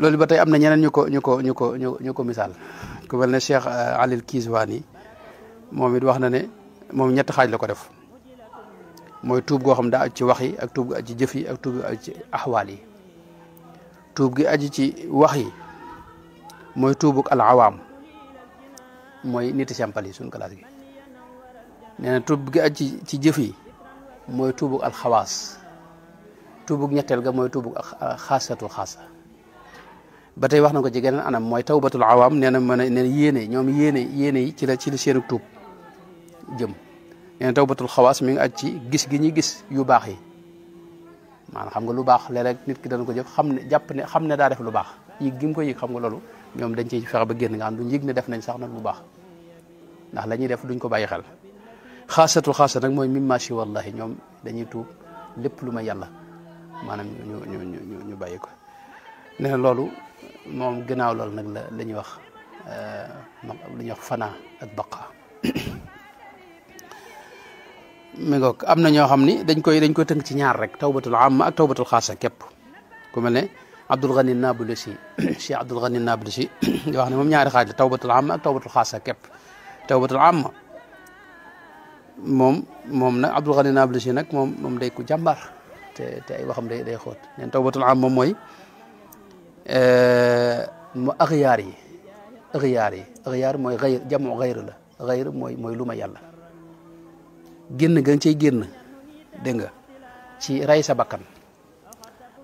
[SPEAKER 1] loolu ba tey am na ñeneen ñu ko misaal ku mel ne Cheikh Ali al-Kizwani moom it wax na ne moom ñetti xaaj la ko def mooy tuub goo xam daa aju ci wax yi ak tuub gi aju ci jëf yi ak tuub gi aju ci axwaal yi tuub gi aju ci wax yi mooy tuubug al awaam mooy niti simple yi suñ classe gi nee na tuub gi aj ci jëf yi mooy tuubug al xawaas tuubug ñetteel ga mooy tuubug xaasatul xaasa ba tey wax na ko ci geneen anam mooy tawbatul awaam nee na nee na yéene ñoom yéene yi ci la seenu tuub jëm nee na tawbatul xawaas mi ngi aj ci gis gi ñuy gis yu baax yi maanaam xam nga lu baax léeg-léeg nit ki dana ko jëf xam ne daa def lu baax yëg gi mu ko yëg xam nga loolu ñoom dañ ciy fexe ba génn nga xam duñ yëg ne def nañ sax nag lu baax ndax la ñuy def duñ ko bàyyi xel xaasatul xaasa nag mooy mimmachi wallahi ñoom dañuy tuub lépp lu may yàlla maanaam ñu bàyyi ko nee na loolu moom ginnaaw loolu nag la ñuy wax lu ñuy wax fanaa ak baqa mi ngoog am na ñoo xam ni dañ koy tënk ci ñaar rek tawbatul amma ak tawbatul xaasa képp ku mel ne Abdul Ghani Nabulusi Cheikh Abdul Ghani Nabulusi di wax ne moom ñaari xaaj la tawbatul amma ak tawbatul xaasa képp tawbatul amma moom nag Abdul Ghani Nabulusi nag moom day ku jàmbaar te ay waxam day xóot neen tawbatul amma mooy mu axyaar mooy xayr jamu xayr la xayr mooy lu ma yàlla génn ga cay génn dégg nga ci rey sa bakkan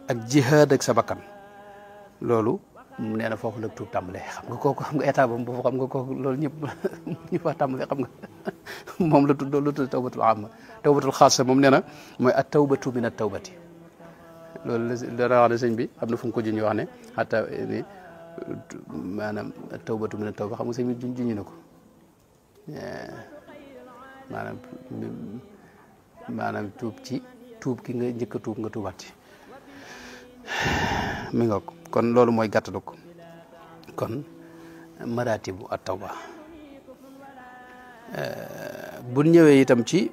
[SPEAKER 1] ak jihaad ak sa bakkan loolu nee na foofu la tuub tàmbalee xam nga kooku xam nga état boobu xam nga kooku loolu ñëpp ñu fa tàmbalee xam nga moom la tudd tawbatul amma tawbatul xaasa moom nee na mooy at tawbatu min at tawbati loolu dana wax ne sëñ bi am na fu mu ko juñu wax ne xataa ni maanaam at tawbatu min at tawba xam nga sëñ bi juñu na ko maanaam tuub ki nga njëkk a tuub nga tuubaat ci mi nga kon loolu mooy gàttalu ko kon maratibu at tawba bu ñëwee itam ci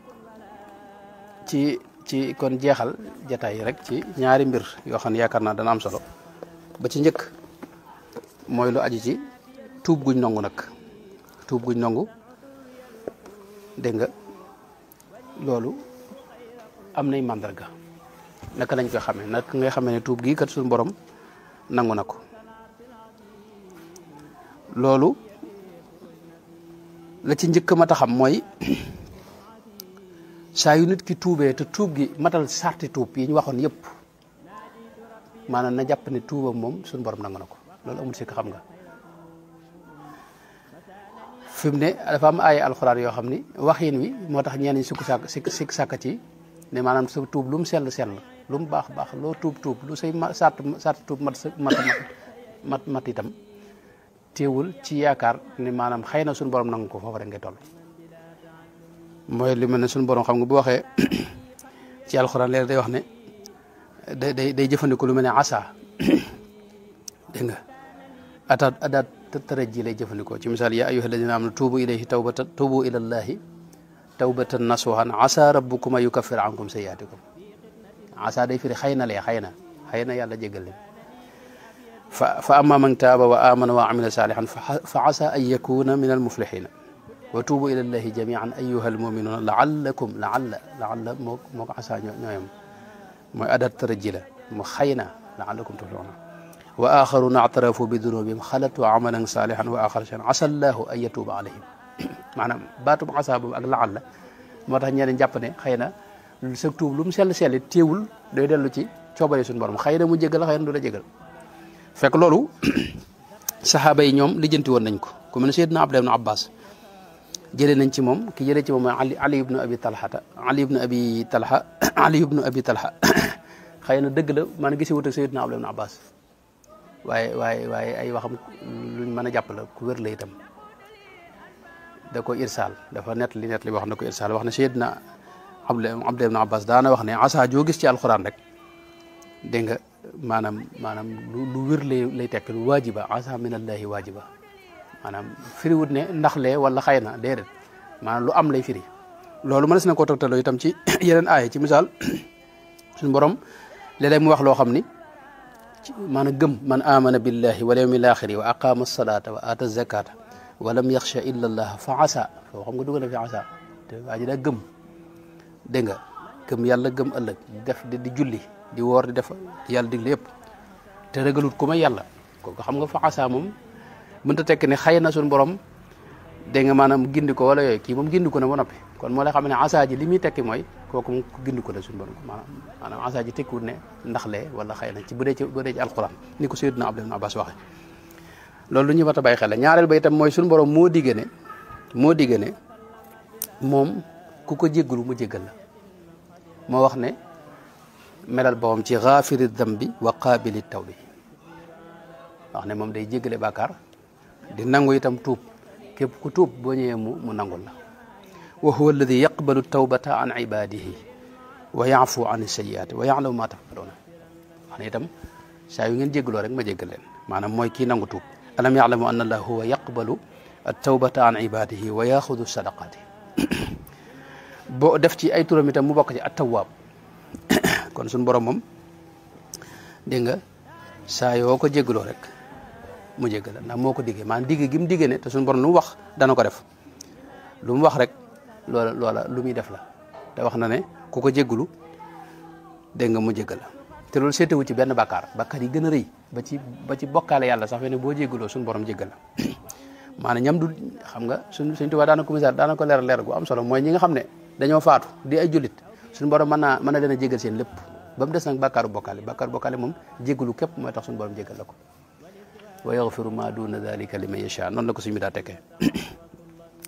[SPEAKER 1] kon jeexal jataay rek ci ñaari mbir yoo xam ne yaakaar naa dana am solo ba ci njëkk mooy lu aji ci tuub guñ nangu nag tuub guñ nangu dégg nga loolu am nay màndarga naka lañ koy xamee naka ngay xamee ne tuub gii kat suñu borom nangu na ko loolu la ci njëkk mat a xam mooy saa yu nit ki tuubee te tuub gi matal sarti tuub yi ñu waxoon yëpp maanaam na jàpp ne tuubam moom suñu borom nangu na ko loolu amul sikk xam nga fi mu ne dafa am ay alxuraan yoo xam ni waxin wi moo tax ñenn ñi sikk sàkk ci ne maanaam sa tuub lu mu sell lu mu baax loo tuub lu say sart tuub mat itam teewul ci yaakaar ne maanaam xëy na suñu borom nangu ko foofu rek ngay toll mooy li mel ne suñu borom xam nga bu waxee ci alxuraan léegi day wax ne day jëfandikoo lu mel ne asa dégg nga adaat taraji lay jëfandikoo ci misaal yaa ayyuha alladina amanu tuubu ilallahi tawbatan nasuhan asa rabbukum a yukaffir ankum sayyiatikum asa day firi xëy na yàlla jéggal leen fa amma man taaba wa amana wa amila salihan fa asa an yakuna min almuflihina wa tuubu ilallahi jamian ayyuha almuminuna laalla moo ko asa ñooyam mooy adaat taraji la mu xëy na laallakum tuflihuna wa axaruna actarafu bi dunubihim xalatu amalan salihan wa axar shan asa allahu an yatuba alayhim maanaam baatub asa boobu ak laal la moo tax ñeneen jàpp ne xëy na sa tuub lu mu sell téewul day dellu ci coobare suñu borom xëy na mu jégal xëy na du la jégal fekk loolu saxaaba yi ñoom lijjanti woon nañ ko ku mel ne Seydina Abdullah ibn Abbas jëlee nañ ci moom ki jëlee ci moom mooy Ali ibnu Abi Talha xëy na dëgg la man gisi wut ak Seydina Abdullah ibn Abbas waaye ay waxam luñ mën a jàpp la ku wér la itam da ko irsaal dafa nett li wax na ko irsaal wax ne Seydina Abdullah ibn Abbas daana wax ne asa joo gis ci alxuraan rek dégg nga maanaam lu wér lay tekk lu waajiba asa minallahi waajiba maanaam firiwut ne ndax lee wala xëy na déedéet maanaam lu am lay firi loolu mënees na koo tegtaloo itam ci yeneen aaya ci misaal suñu borom léeg-léeg mu wax loo xam ni maanaam gëm man amana billahi wal yawmil axiri wa aqama salata wa ata zakata wa lam yaxsha illa allah fa asa foo xam nga dugal na fi asa te waa ji daa gëm dégg nga gëm yàlla gëm ëllëg def di julli di woor di def yàlla digle yëpp te ragalut ku may yàlla kooku xam nga fa asa moom mënta tekki ne xëy na suñu borom dégg nga maanaam gindi ko wala yooyu kii moom gindi ko na ba noppi kon moo lay xam ne asa ji li muy tekki mooy kooku moom gindi ko na suñu borom maanaam asa ji tekkiwul ne ndax lee wala xëy na ci bu dee ci alquran ni ko Sayyidina Abdullah ibn Abbas waxe loolu lu ñuy war a bàyyi xel la ñaareel ba itam mooy suñu borom moo digge ne moom ku ko jéggalu mu jéggal la moo wax ne melal boppam ci xaafiri dambi wa qaabili tawbi wax ne moom day jéggale bàkkaar di nangu itam tuub képp ku tuub boo ñëwee mu nangul la wa huwa alladi yaqbalu tawbata an ibadihi wa yaafu an sayyiati wa yaalamu ma tafaluna wax ne itam saa yu ngeen jéggaloo rek ma jéggal leen maanaam mooy kii nangu tuub alam yaalamu anna allah huwa yaqbalu tawbata an ibadihi wa yaxudu sadaqati boo def ci ay turam itam mu bokk ci at-tawwaab kon suñu borom moom dégg nga saa yoo ko jéggaloo rek mu jéggal la ndax moo ko diggee maanaam digge gi mu diggee ne te suñu borom lu mu wax dana ko def lu mu wax rek loola lu muy def la te wax na ne ku ko jéggalu dégg nga mu jéggal la te loolu seetewu ci benn bàkkaar yi gën a rëy ba ci bokkaale yàlla sax fe ne boo jéggaloo suñu borom jéggal la maanaam ñam du xam nga suñ Tuubaa daana ko misaal daana ko leer gu am solo mooy ñi nga xam ne dañoo faatu di ay jullit suñu borom mën na leen a jéggal seen lépp ba mu des nag bàkkaaru bokkaale moom jéggalu képp mooy tax suñu borom jéggal la ko wa yaghfiru ma duna dalika liman yasha noonu la ko suñu bi daa tekkee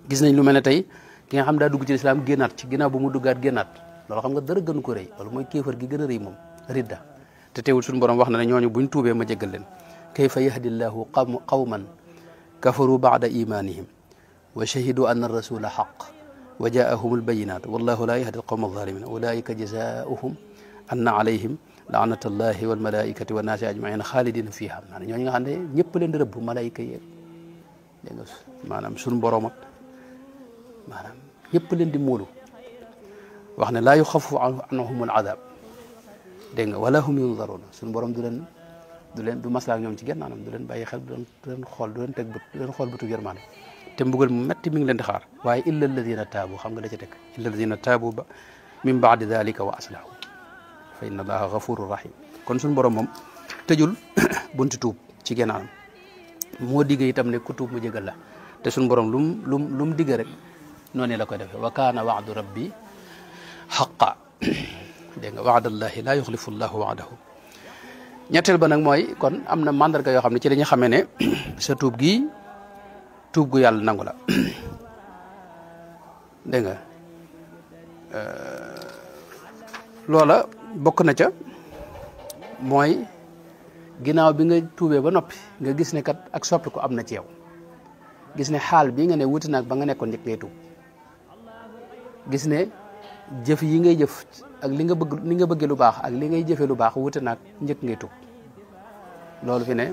[SPEAKER 1] gis nañ lu mel ne tey ki nga xam daa dugg ci lislaam génnaat ci ginnaaw bu mu duggaat génnaat loolu xam nga dara gënu ko rëy loolu mooy kéefar gi gën a rëy moom ridda te teewul suñu borom wax na ne ñooñu buñ tuubee ma jéggal leen kayfa yahdi llahu qawman kafaru ba'da imanihim wa shahidu anna ar-rasula haqq wa jaahum al-bayyinat wallahu la yahdi al-qawma adh-dhalimin ulaika jazaohum anna alayhim laanatullahi wal malaikati wa naasi ajmain xaalidina fiha maanaam ñooñu nga xam ne ñëpp leen di rëbb malaayika yeeg dégg nga maanaam suñu borom ak maanaam ñëpp leen di móolu wax ne laa yuxaffafu anhum al-azab dégg nga wala hum yunzaruna suñu borom du maslaak ñoom ci genn maanaam du leen bàyyi xel du leen xool du leen teg bët du leen xool bëtu yërmande te mbugal mu metti mi ngi leen di xaar waaye illa alladina taabu xam nga da ca teg illa alladina taabu ba min baadi dalika wa aslahu fa inna allaha ghafurur rahim kon suñu borom moom tëjul bunti tuub ci genn anam moo digg itam ne ku tuub mu jégal la te suñu borom lum digg rek noonu la koy defee wa kaana wa'du rabbi haqqan dégg nga wa'dallahi la yukhlifu llahu wa'dahu ñetteel ba nag mooy kon am na mandarga yoo xam ne ci la ñu xamee ne sa tuub gi tuub gu yàlla nangu la dégg nga loola bokk na ca mooy ginnaaw bi nga tuubee ba noppi nga gis ne kat ak soppi ko am na ci yow gis ne xaal bii nga ne wuti naag ba nga nekkoon njëkk ngay tuub gis ne jëf yi ngay jëf ak li nga bëggee lu baax ak li ngay jëfee lu baax wuti naag njëkk ngay tuub loolu fi ne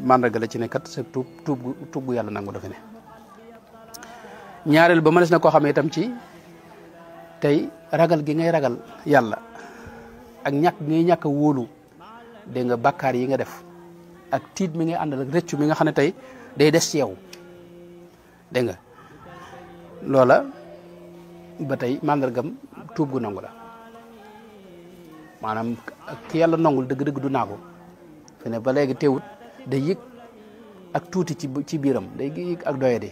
[SPEAKER 1] mandarga la ci ne kat sa tuub gu yàlla nangu dafa ne ñaareel ba mënees na koo xamee itam ci tey ragal gi ngay ragal yàlla ak ñàkk gi ngay ñàkk a wóolu dégg nga bàkkaar yi nga def ak tiit mi ngay àndal ak rëccu mi nga xam ne tey day des ci yow dégg nga loola ba tey mandargam tuub gu nangu la maanaam ki yàlla nangul dëgg-dëgg du naagu fi ne ba léegi teewut day yëg ak tuuti ci biiram day yëg ak doyadi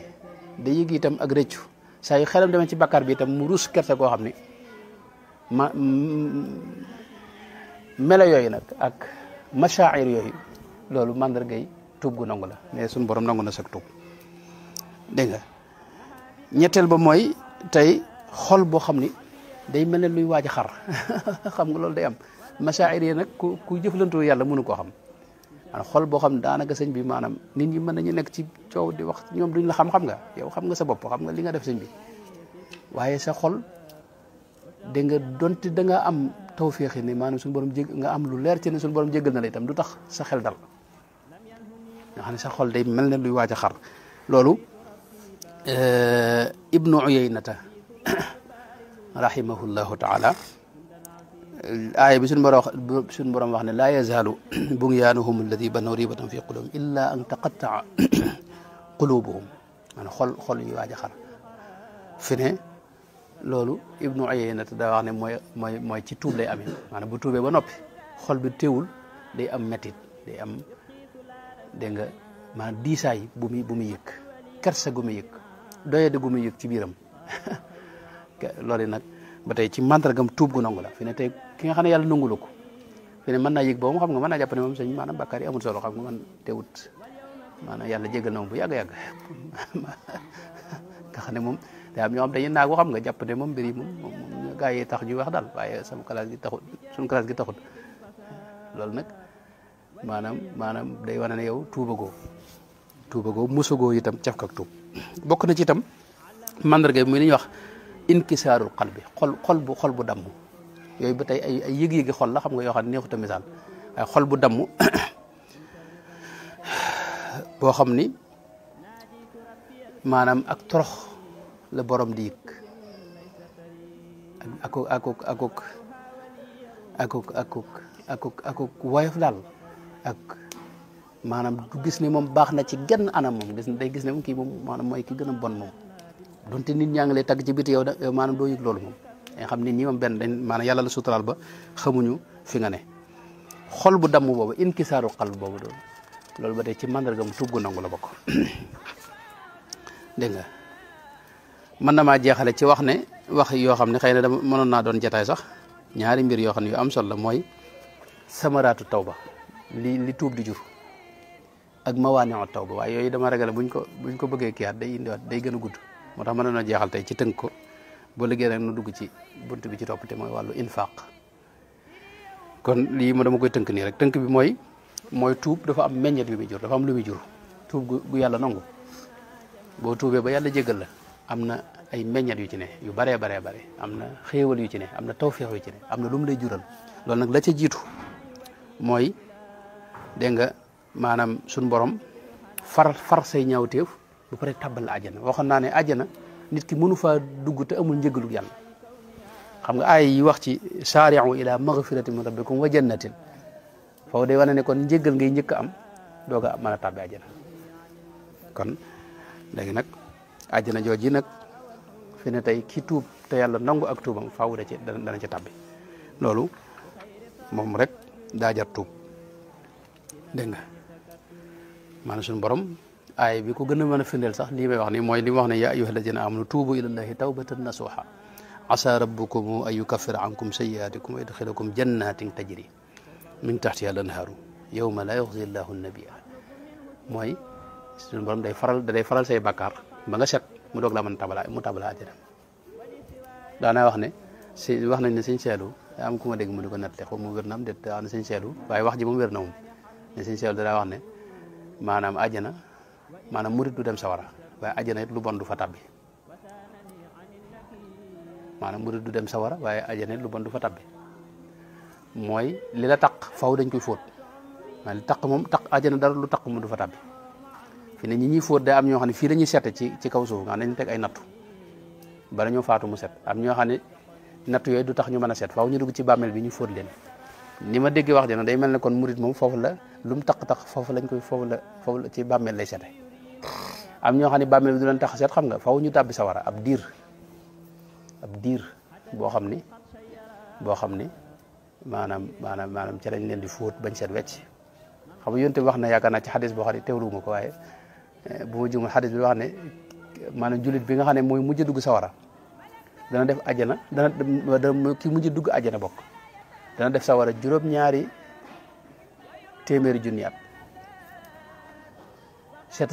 [SPEAKER 1] day yëg itam ak rëccu saa yu xelam demee ci bakkaar bi itam mu rus kersa koo xam ne melo yooyu nag ak machair yooyu loolu mandargay tuub gu nangu la mais suñu borom nangu na sag tuub dégg nga ñetteel ba mooy tey xol boo xam ni day mel ne luy waaj a xar xam nga loolu day am machair yi nag ku jëflantoo yàlla mënu koo xam maanaam xol boo xam ne daanaka sëñ bi maanaam nit ñi mën nañu nekk ci coow di wax ñoom duñ la xam nga yow xam nga sa bopp xam nga li nga def sëñ bi waaye sa xol dégg nga donte da nga am tawféex ni maanaam suñu borom nga am lu leer ci ne suñu borom jéggal na la itam du tax sa xel dal nga xam ne sa xol day mel ne luy waaj a xar loolu ibnu uyaynata rahimahullahu taala aaya bi suñu borom wax ne laa yazaalu bunyaanuhum alladi banaw ribatan fi qulubihim illa an taqattaa qulubuhum maanaam xol yu waaj a xar fi ne loolu ibnu uyaynata daa wax ne mooy ci tuub lay amee maanaam bu tuubee ba noppi xol bi teewul day am mettit day am dégg nga maanaam diisaay bu muy yëg kersa gu muy yëg doyadi gu muy yëg ci biiram loolu nag ba tey ci mandargam tuub gu nangu la fi ne tey ki nga xam ne yàlla nangu la ko fi ne mën naa yëg boobu xam nga mën naa jàpp ne moom sëñ maanaam bàkkaar yi amul solo xam nga man teewut maanaam yàlla jégal na moom bu yàgg-yàgg nga xam ne moom day am ñoo xam dañuy naagu xam nga jàpp ne moom mbir yi moom gaa yi tax ñuy wax daal waaye sama classe gi taxut suñu classe gi taxut loolu nag maanaam day wane ne yow tuubagoo musagoo itam caf kak tuub bokk na ci itam mandarga bi muy li ñuy wax inkisaarul qalbi xol bu damm yooyu ba tey ay yëg-yëgi xol la xam nga yoo xam ne neexut a misaal waaye xol bu damm boo xam ni maanaam ak torox la borom di yëg akuk woyof daal ak maanaam du gis ne moom baax na ci genn anam moom day gis ne moom kii moom maanaam mooy ki gën a bon moom donte nit ñaa ngi lay tagg ci biti yow maanaam doo yëg loolu moom nga xam nit ñi moom benn dañ maanaam yàlla la suturaal ba xamuñu fi nga ne xol bu damm boobu inkisaaru qalb boobu doon loolu ba tey ci mandargam tuub gu nangu la bokk dégg nga mën na maa jeexale ci wax ne wax yoo xam ne xëy na dama mënoon naa doon jataay sax ñaari mbir yoo xam ne yu am solo la mooy samaraatu tawba li tuub di jur ak mawaani'u tawba waaye yooyu dama ragal buñ ko bëggee kiyaat day indiwaat day gën a gudd moo tax mën na jeexal tey ci tënk ko boo liggéey rek nu dugg ci bunt bi ci topp te mooy wàllu infaq kon lii ma dama koy tënk nii rek tënk bi mooy tuub dafa am meññet yu muy jur dafa am lu muy jur tuub gu yàlla nangu boo tuubee ba yàlla jéggal la am na ay meññet yu ci ne yu baree bare am na xéewal yu ci ne am na tawféex yu ci ne am na lu mu lay jural loolu nag la ca jiitu mooy dégg nga maanaam suñ borom far say ñaawteef bu pare tabbal la àjjana waxoon naa ne àjjana nit ki mënu faa dugg te amul njëgalu yàlla xam nga ay yi wax ci saari'u ila maghfiratin min rabbikum wa jannatin foofu day wane ne kon njëgal ngay njëkk am doog a mën a tàbbi àjjana kon léegi nag àjjana jooji nag fi ne tey ki tuub te yàlla nangu ak tuubam faaw dana ci tàbbi loolu moom rek daa jar tuub dégg nga maanaam suñu borom aay bi ko gën a mën a firndeel sax lii may wax ni mooy li mu wax ne yaa ayyuha alladina amanu tuubu ilallahi tawbatan nasuha asa rabbukum an yukaffira ankum sayyiatikum wa yudxilakum jannatin tajri min taxtiha al anhaaru yawma la yuxzi llahu nabiyya mooy suñu borom day faral say bàkkaar ba nga set mu doog laa mën mu tabala àjjana daanaa wax ne wax nañ ne sëñ seelu am ku ma dégg mu di ko natte xaw mu wér na am déet daa wax ne sëñ seelu waaye wax ji moom wér na moom ne sëñ seelu daa wax ne maanaam àjjana maanaam murit du dem sawara waaye àjjana it lu bon du fa tabbi maanaam murit du dem sawara waaye àjjana it lu bon du fa tabbi mooy li la taq faw dañ koy fóot waaye li taq moom taq àjjana dara lu taq mu du fa tabbi fi ne ñi ñuy fóot day am ñoo xam ne fii la ñuy sette ci kaw suuf nga dañ teg ay nattu bala ñoo faatu mu set am ñoo xam ne nattu yooyu du tax ñu mën a set faaw ñu dugg ci bàmmeel bi ñu fóot leen ni ma déggee wax dina day mel ne kon murit moom foofu la lu mu taq foofu lañ koy foofu la ci bàmmeel lay sete am ñoo xam ne bàmmeel bi du leen tax set xam nga faaw ñu tàbbi sawara ab diir boo xam ni maanaam ci lañ leen di fóot bañ set wecc xam nga yonte bi wax na yaakaar naa ci xadis boo xam ne teewluwuma ko waaye bu ma jumul xadis bi wax ne maanaam jullit bi nga xam ne mooy mujj dugg sawara dana def àjjana dana ki mujj dugg àjjana bokk dana def sawara juróom-ñaari téeméeri junni at set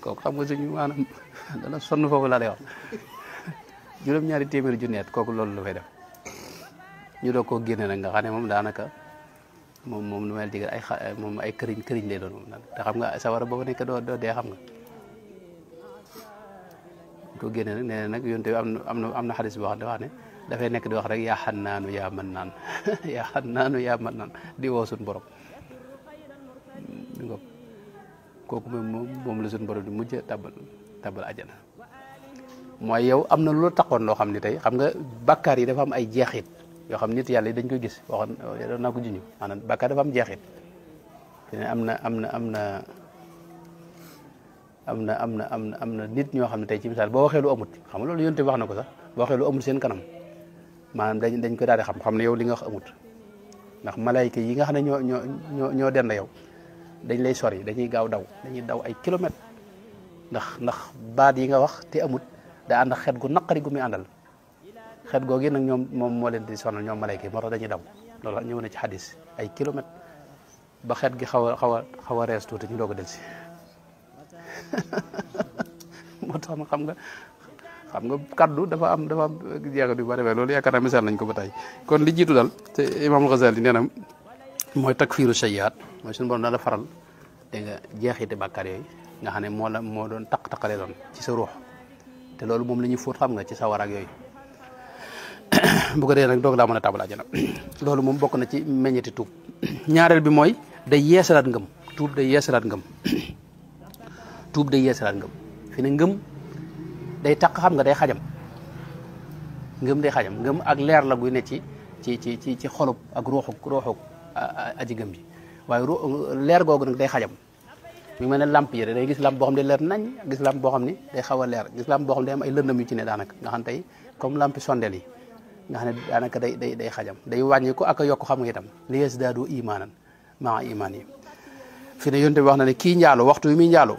[SPEAKER 1] kooku xam nga suñu maanaam dana sonn foofu laa lay wax juróom-ñaari téeméeri junni at kooku loolu la fay def ñu doog koo génne nag nga xam ne moom daanaka moom lu may digal moom ay këriñ lay doon moom nag te xam nga sawara boo ko nekk doo dee xam nga ko génne nag nee nag yonte bi am na xadis boo xam ne wax ne dafay nekk di wax rek yaa xannaanu yaa mën naan yaa xannaanu yaa mën naan di woo suñu borom kooku moom la suñu borom di mujj tabal àjjana mooy yow am na lu la taxoon loo xam ne tey xam nga bàkkaar yi dafa am ay jeexit yoo xam nit yàlla yi dañ koy gis waxoon doon naa ko junj maanaam bàkkaar dafa am jeexit te ne am na nit ñoo xam ne tey ci misaal boo waxee lu amut xam nga loolu yonte wax na ko sax boo waxee lu amut seen kanam maanaam dañ ko daal di xam ne yow li nga wax amut ndax malayka yi nga xam ne ñoo dend yow dañ lay sori dañuy gaaw daw dañuy daw ay kilomètres ndax baat yi nga wax te amut da ànd xet gu naqari gu muy àndal xet googu nag ñoom moom moo leen di sonal ñoom malayka yi moo tax dañuy daw loolu ñëw na ci xadis ay kilomètres ba xet gi xaw a rees tuuti ñu doog a delsi moo tax na xam nga kaddu dafa am jeexit yu bari loolu yaakaar naa misaal nañ ko ba tey kon li jiitu daal te Imaam Ghazali nee na mooy takfiiru sayyi'aat mooy suñu borom daal la faral dégg nga jeexiti bàkkaar yooyu nga xam ne moo doon taqale doon ci sa ruux te loolu moom la ñuy fóot xam nga ci sa war ak yooyu bu ko dee nag doog laa mën a tabal àjjana loolu moom bokk na ci meññeti tuub ñaareel bi mooy day yeesalaat ngëm tuub day yeesalaat ngëm tuub day yeesalaat ngëm fi ne ngëm day taq xam nga day xajam ngëm day xajam ngëm ak leer la guy ne ci xolub ak ruuxuk aji ngëm ji waaye leer googu nag day xajam mi ngi mel ne lamp yi day gis lamp boo xam ne leer nañ gis lamp boo xam ne day xaw a leer gis lamp boo xam ne day am ay lëndëm yu ci ne daanaka nga xam tey comme lampi sondeel yi nga xam ne daanaka day xajam day wàññi ko ak a yokk xam nga itam li yazdaadu imaanan maa imaan yi fi ne yonte bi wax na ne kii njaalo waxtu wi muy njaalo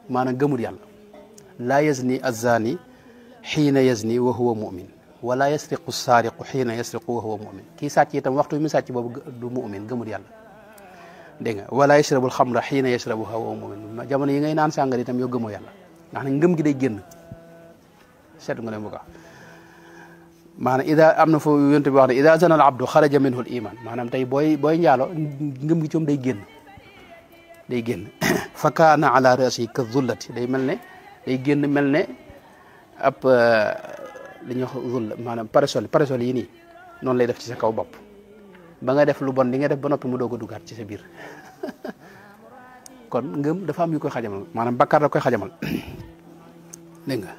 [SPEAKER 1] maanaam gëmul yàlla laa yazni azzaani xiina yazni wa huwa mu'min wala yasriqu saariqu xiina yasriqu wa huwa mu'min kii sàcc itam waxtu wi muy sàcc boobu du mu'min gëmul yàlla dégg nga wala yashrabul xamra xiina yashrabuha wa huwa mu'min jamono yi ngay naan sàngar itam yow gëmoo yàlla nga xam ne ngëm gi day génn seet nga leen bu baax maanaam ida am na foofu yonte bi wax ne ida zana al abdu xaraja minhu al iman maanaam tey booy njaalo ngëm gi ci moom day génn fa kaana ala rasi ka zullati day mel ne day génn mel ne ab li ñuy wax zulla maanaam parasol yi nii noonu lay def ci sa kaw bopp ba nga def lu bon li nga def ba noppi mu doog a dugaat ci sa biir kon ngëm dafa am yu koy xajamal maanaam bakkaar da koy xajamal dégg nga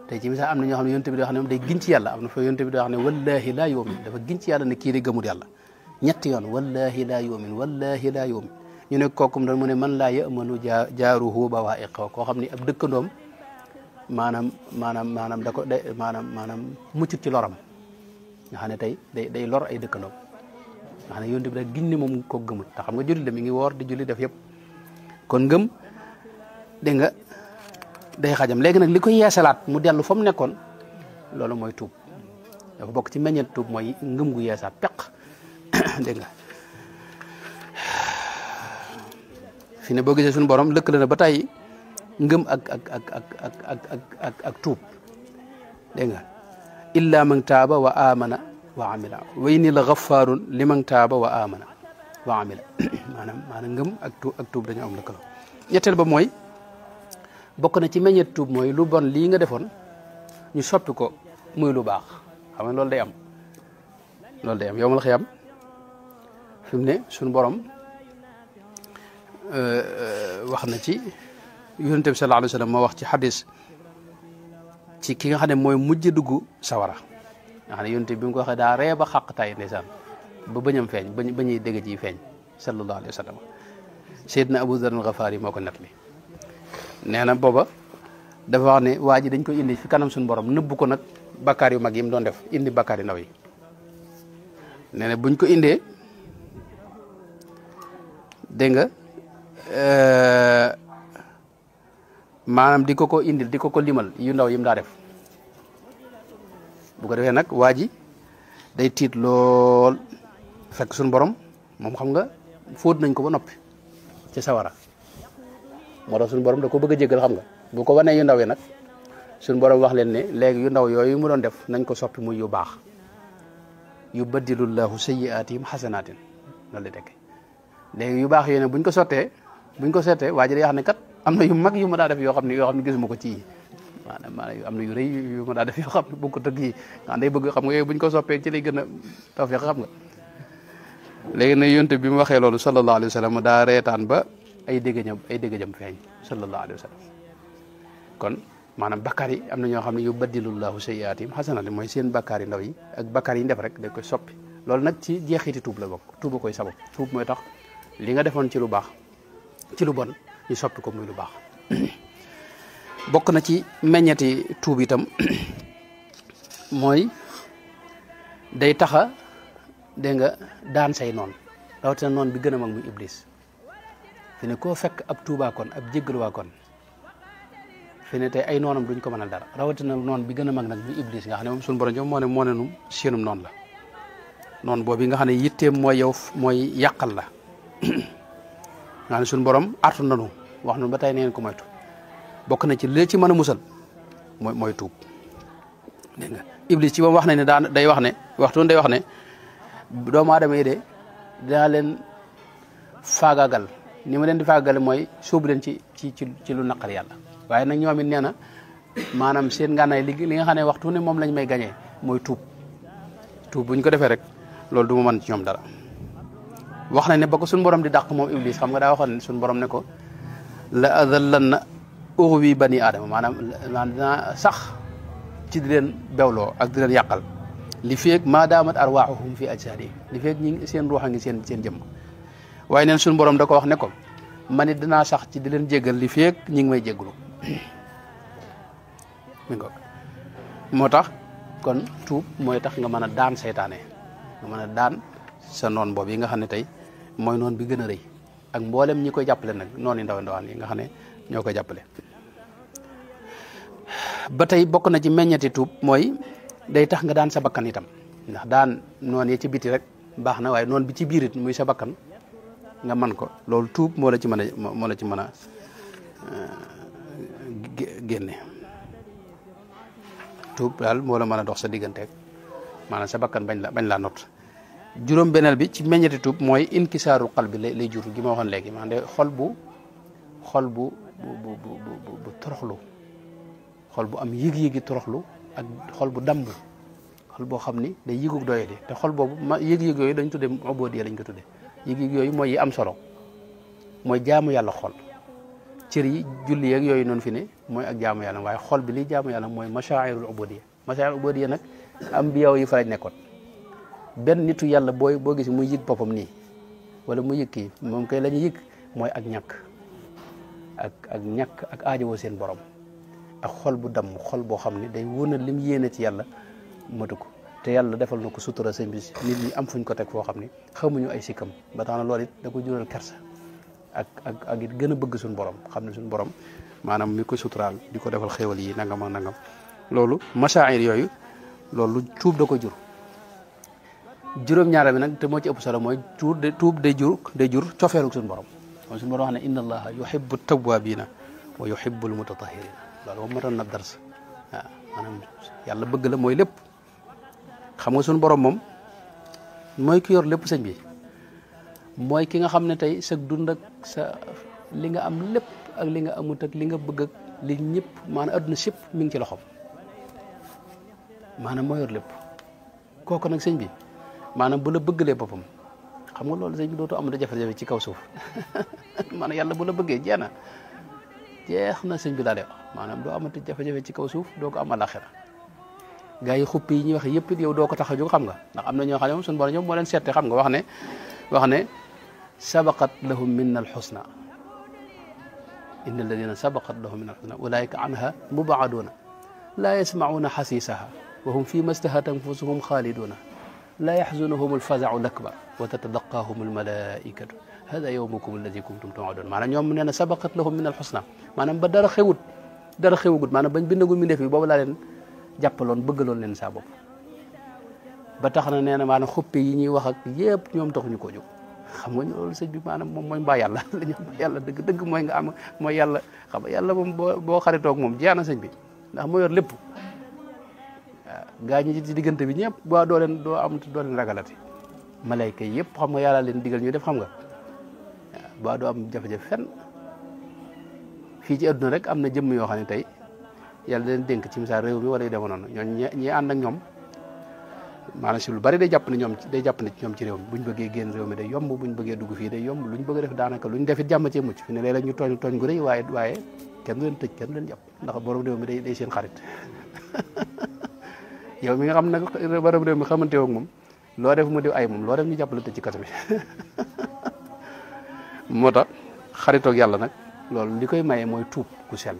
[SPEAKER 1] tey ci misaal am na ñoo xam ne yonte bi doo xam ne moom day giñ ci yàlla am na fa yonte bi doo xam ne wallahi laa yu'min dafa giñ ci yàlla ne kii di gëmul yàlla ñetti yoon wallahi laa yu'min wallahi laa yu'min ñu ne kookum doon mu ne man laa ya'manu jaaruhu bawaa'iqahu koo xam ne ab dëkkandoom maanaam da ko maanaam muccut ci loram nga xam ne tey day lor ay dëkkandoom nga xam ne yonte bi da giñ ne moom ko gëmul te xam nga julli la mi ngi woor di julli def yëpp kon ngëm dégg nga day xajam léegi nag li koy yeesalaat mu dellu fa mu nekkoon loolu mooy tuub dafa bokk ci meññeet tuub mooy ngëm gu yeesaat peq dégg nga fi ne boo gisee suñu borom lëkkale na ba tey ngëm ak tuub dégg nga illa man taaba wa amana wa amila wa inni la gaffaarun liman taaba wa amana wa amila maanaam ngëm ak tuub dañu am lëkkaloo ñetteel ba mooy bokk na ci meññeet tuub mooy lu bon lii nga defoon ñu soppi ko muy lu baax xam nga loolu day am yow mal xiyam fi mu ne suñu borom wax na ci yonent bi sallallahu alayhi wa sallam moo wax ci xadis ci ki nga xam ne mooy mujj dugg sawara nga xam ne yonent bi mu ko waxee daa ree ba xàq tay ndeysaan ba bañam feeñ bañuy dégg ji feeñ sallallahu alayhi wa sallam Seydina Abu Dharr al-Ghafari moo ko nettali nee na booba dafa wax ne waa ji dañ koy indi fi kanam suñu borom nëbbu ko nag bakkaar yu mag yi mu doon def indi bakkaar yu ndaw yi nee na buñ ko indee dégg nga maanaam di ko indil di ko limal yu ndaw yi mu daa def bu ko defee nag waa ji day tiit lool fekk suñu borom moom xam nga fóot nañ ko ba noppi ci sawara moo tax suñu borom da ko bëgg a jéggal xam nga bu ko wanee yu ndaw yi nag suñu borom wax leen ne léegi yu ndaw yooyu mu doon def nañ ko soppi muy yu baax yubaddilullahu sayyi'atihim hasanaatin loolu lay tekk léegi yu baax yooyu nag buñ ko seetee waa ji day wax ne kat am na yu mag yu ma daa def yoo xam ne gisuma ko ci maanaam am na yu rëy yu ma daa def yoo xam ne bu ko tëgg yi nga day bëgg xam nga yooyu buñ ko soppee ci lay gën a tawfiq xam nga léegi nag yonte bi mu waxee loolu sallallahu alayhi wa sallam daa reetaan ba ay déggajam feeñ sallallahu alayhi wa sallam kon maanaam bakkaar yi am na ñoo xam ne yu baddilullahu sayyi'atihim hasanat mooy seen bakkaar yi ndaw yi ak bakkaar yi def rek dañ koy soppi loolu nag ci jeexiti tuub la bokk tuuba koy sabab tuub mooy tax li nga defoon ci lu baax ci lu bon ñu soppi ko muy lu baax bokk na ci meññeti tuub itam mooy day taxa dégg nga daan say noon rawatina noon bi gën a mag muy iblis fi ne koo fekk ab tuubaa kon ab jéggaluwaa kon fi ne tey ay noonam duñ ko mënal dara rawatina noon bi gën a mag nag bi iblis nga xam ne moom suñu borom moo ne num seenum noonu la noonu boobu nga xam ne yitteem mooy yow mooy yàqal la nga xam ne suñu borom artu nanu wax nu ba tey neen ko moytu bokk na ci li ci mën a musal mooy tuub dégg nga iblis ci moom wax na ne day wax ne waxtu day wax ne doomu aadama yi de dinaa leen faagaagal ni ma leen di faagaagal mooy sóobu leen ci lu naqar yàlla waaye nag ñoom it nee na maanaam seen ngànnaay li nga xam ne waxtu ne moom lañ may gañee mooy tuub buñ ko defee rek loolu du ma mën ci ñoom dara wax na ne ba ko suñu borom di dàq moom iblis xam nga daa waxoon ne suñu borom ne ko la adallanna ughwi bani aadama maanaam dinaa sax ci di leen bewloo ak di leen yàqal li feeg maa daamat arwaaxuhum fi ajsaadi li feeg ñi seen ruux a ngi seen jëmm waaye neen suñu borom da ko wax ne ko man it dinaa sax ci di leen jéggal li feeg ñi ngi may jéggalu mi ngoog moo tax kon tuub mooy tax nga mën a daan seytaane nga mën a daan sa noon boobu yi nga xam ne tey mooy noon bi gën a rëy ak mboolem ñi koy jàppale nag noon yi ndawaan yi nga xam ne ñoo koy jàppale ba tey bokk na ci meññeti tuub mooy day tax nga daan sa bakkan itam ndax daan noon yi ci biti rek baax na waaye noon bi ci biirit muy sa bakkan nga man ko loolu tuub moo la ci mën a génne tuub daal moo la mën a dox sa digganteeg maanaam sa bakkan bañ laa not juróom beneel bi ci meññeti tuub mooy inkisaarul qalbi lay jur gi ma waxoon léegi maanaam de xol bu toroxlu xol bu am yëg-yëgi toroxlu ak xol bu damb xol boo xam ni day yëgug doyadi te xol boobu yëg-yëg yooyu dañ tudde ubudiya lañ ko tudde yëg-yëg yooyu mooy yi am solo mooy jaamu yàlla xol cër yi julli yeeg yooyu noonu fi ne mooy ak jaamu yàlla waaye xol bi liy jaamu yàlla mooy mashaa'irul ubudiya nag ambiya yi fa lañ nekkoon benn nitu yàlla boo gis muy yëg boppam nii wala mu yëg kii moom kay la ñu yëg mooy ak ñàkk ak aajowoo seen borom ak xol bu damm xol boo xam ne day wóna lim yéene ci yàlla matu ko te yàlla defal na ko sutura sëñ bi nit ñi am fuñ ko teg foo xam ne xamuñu ay sikkam ba tax na loolu it da ko jural kersa ak it gën a bëgg suñu borom xam ne suñu borom maanaam mi ko suturaal di ko defal xéwal yi nangam ak nangam loolu masaa'ir yooyu loolu tuub da ko jur juróom-ñaara bi nag te moo ci ëpp solo mooy tuub day jur cofeelu suñu borom mooy suñu borom wax ne inna allaha yuhibbu tawwabina wa yuhibbu almutatahirina loolu moom matoon na dars waaw maanaam yàlla bëgg la mooy lépp xam nga suñu borom moom mooy ki yor lépp sëñ bi mooy ki nga xam ne tey sa dund ak sa li nga am lépp ak li nga amut ak li nga bëgg ak li ñëpp maanaam adduna sépp mi ngi ci loxoom maanaam moo yor lépp kooku nag sëñ bi maanaam bu la bëggalee boppam xam nga loolu sëñ bi dootoo amatu jafe-jafe ci kaw suuf maanaam yàlla bu la bëggee jeex na sëñ bi daal di wax maanaam doo amati jafe-jafe ci kaw suuf doo ko am alaxira gaa yi xupp yi ñuy wax yëpp it yow doo ko tax a jóg xam nga ndax am na ñoo xam ne moom suñu borom ñoom moo leen seette xam nga wax ne sabaqat lahum minna alxusna inna alladina sabaqat lahum minna alxusna ulaika anha mubaaduna laa yasmacuuna xasiisaha wa hum fi ma stahat anfusuhum xaaliduna laa yaxzunahum alfazau lakbar wa tatalaqaahum almalaikatu hada yawmukum alladi kuntum tuadun maanaam ñoom nee na sabaqat lahum min alxusna maanaam ba dara xewagut maanaam bañ bindagul mi def bi boobu laa leen jàppaloon bëggaloon leen saa bopp ba tax na nee na maanaam xuppe yi ñuy wax ak yëpp ñoom taxuñu koo jóg xam nga loolu sëñ bi maanaam moom mooy mbaa yàlla la ñu mbaa yàlla dëgg mooy nga am mooy yàlla xam nga yàlla moom boo xaritoog moom jeex na sëñ bi ndax moo yor lépp waaw gaa ñi ci diggante bi ñëpp boo doo leen ragalati malayka yi yëpp xam nga yàlla leen digal ñu def xam nga waaw doo am jafe-jafe fenn fii ci adduna rek am na jëmm yoo xam ne tey yàlla leen dénk ci misaal réew mi wala yu demoon noonu ñi ànd ak ñoom maanaam si lu bari day jàpp ne ci ñoom ci réew mi buñ bëggee génn réew mi day yomb buñ bëggee dugg fii day yomb luñ bëgg a def daanaka luñ defit jàmm cee mucc fi ne léeg-léeg ñu tooñ gu rëy waaye kenn du leen tëj kenn du leen jàpp ndax borom réew mi day seen xarit yow mi nga xam nag borom réew mi xamante woog moom loo def mu di ay moom loo def ñu jàpp la tëj ci kaso bi moo tax xaritoog yàlla nag loolu li koy maye mooy tuub ku sell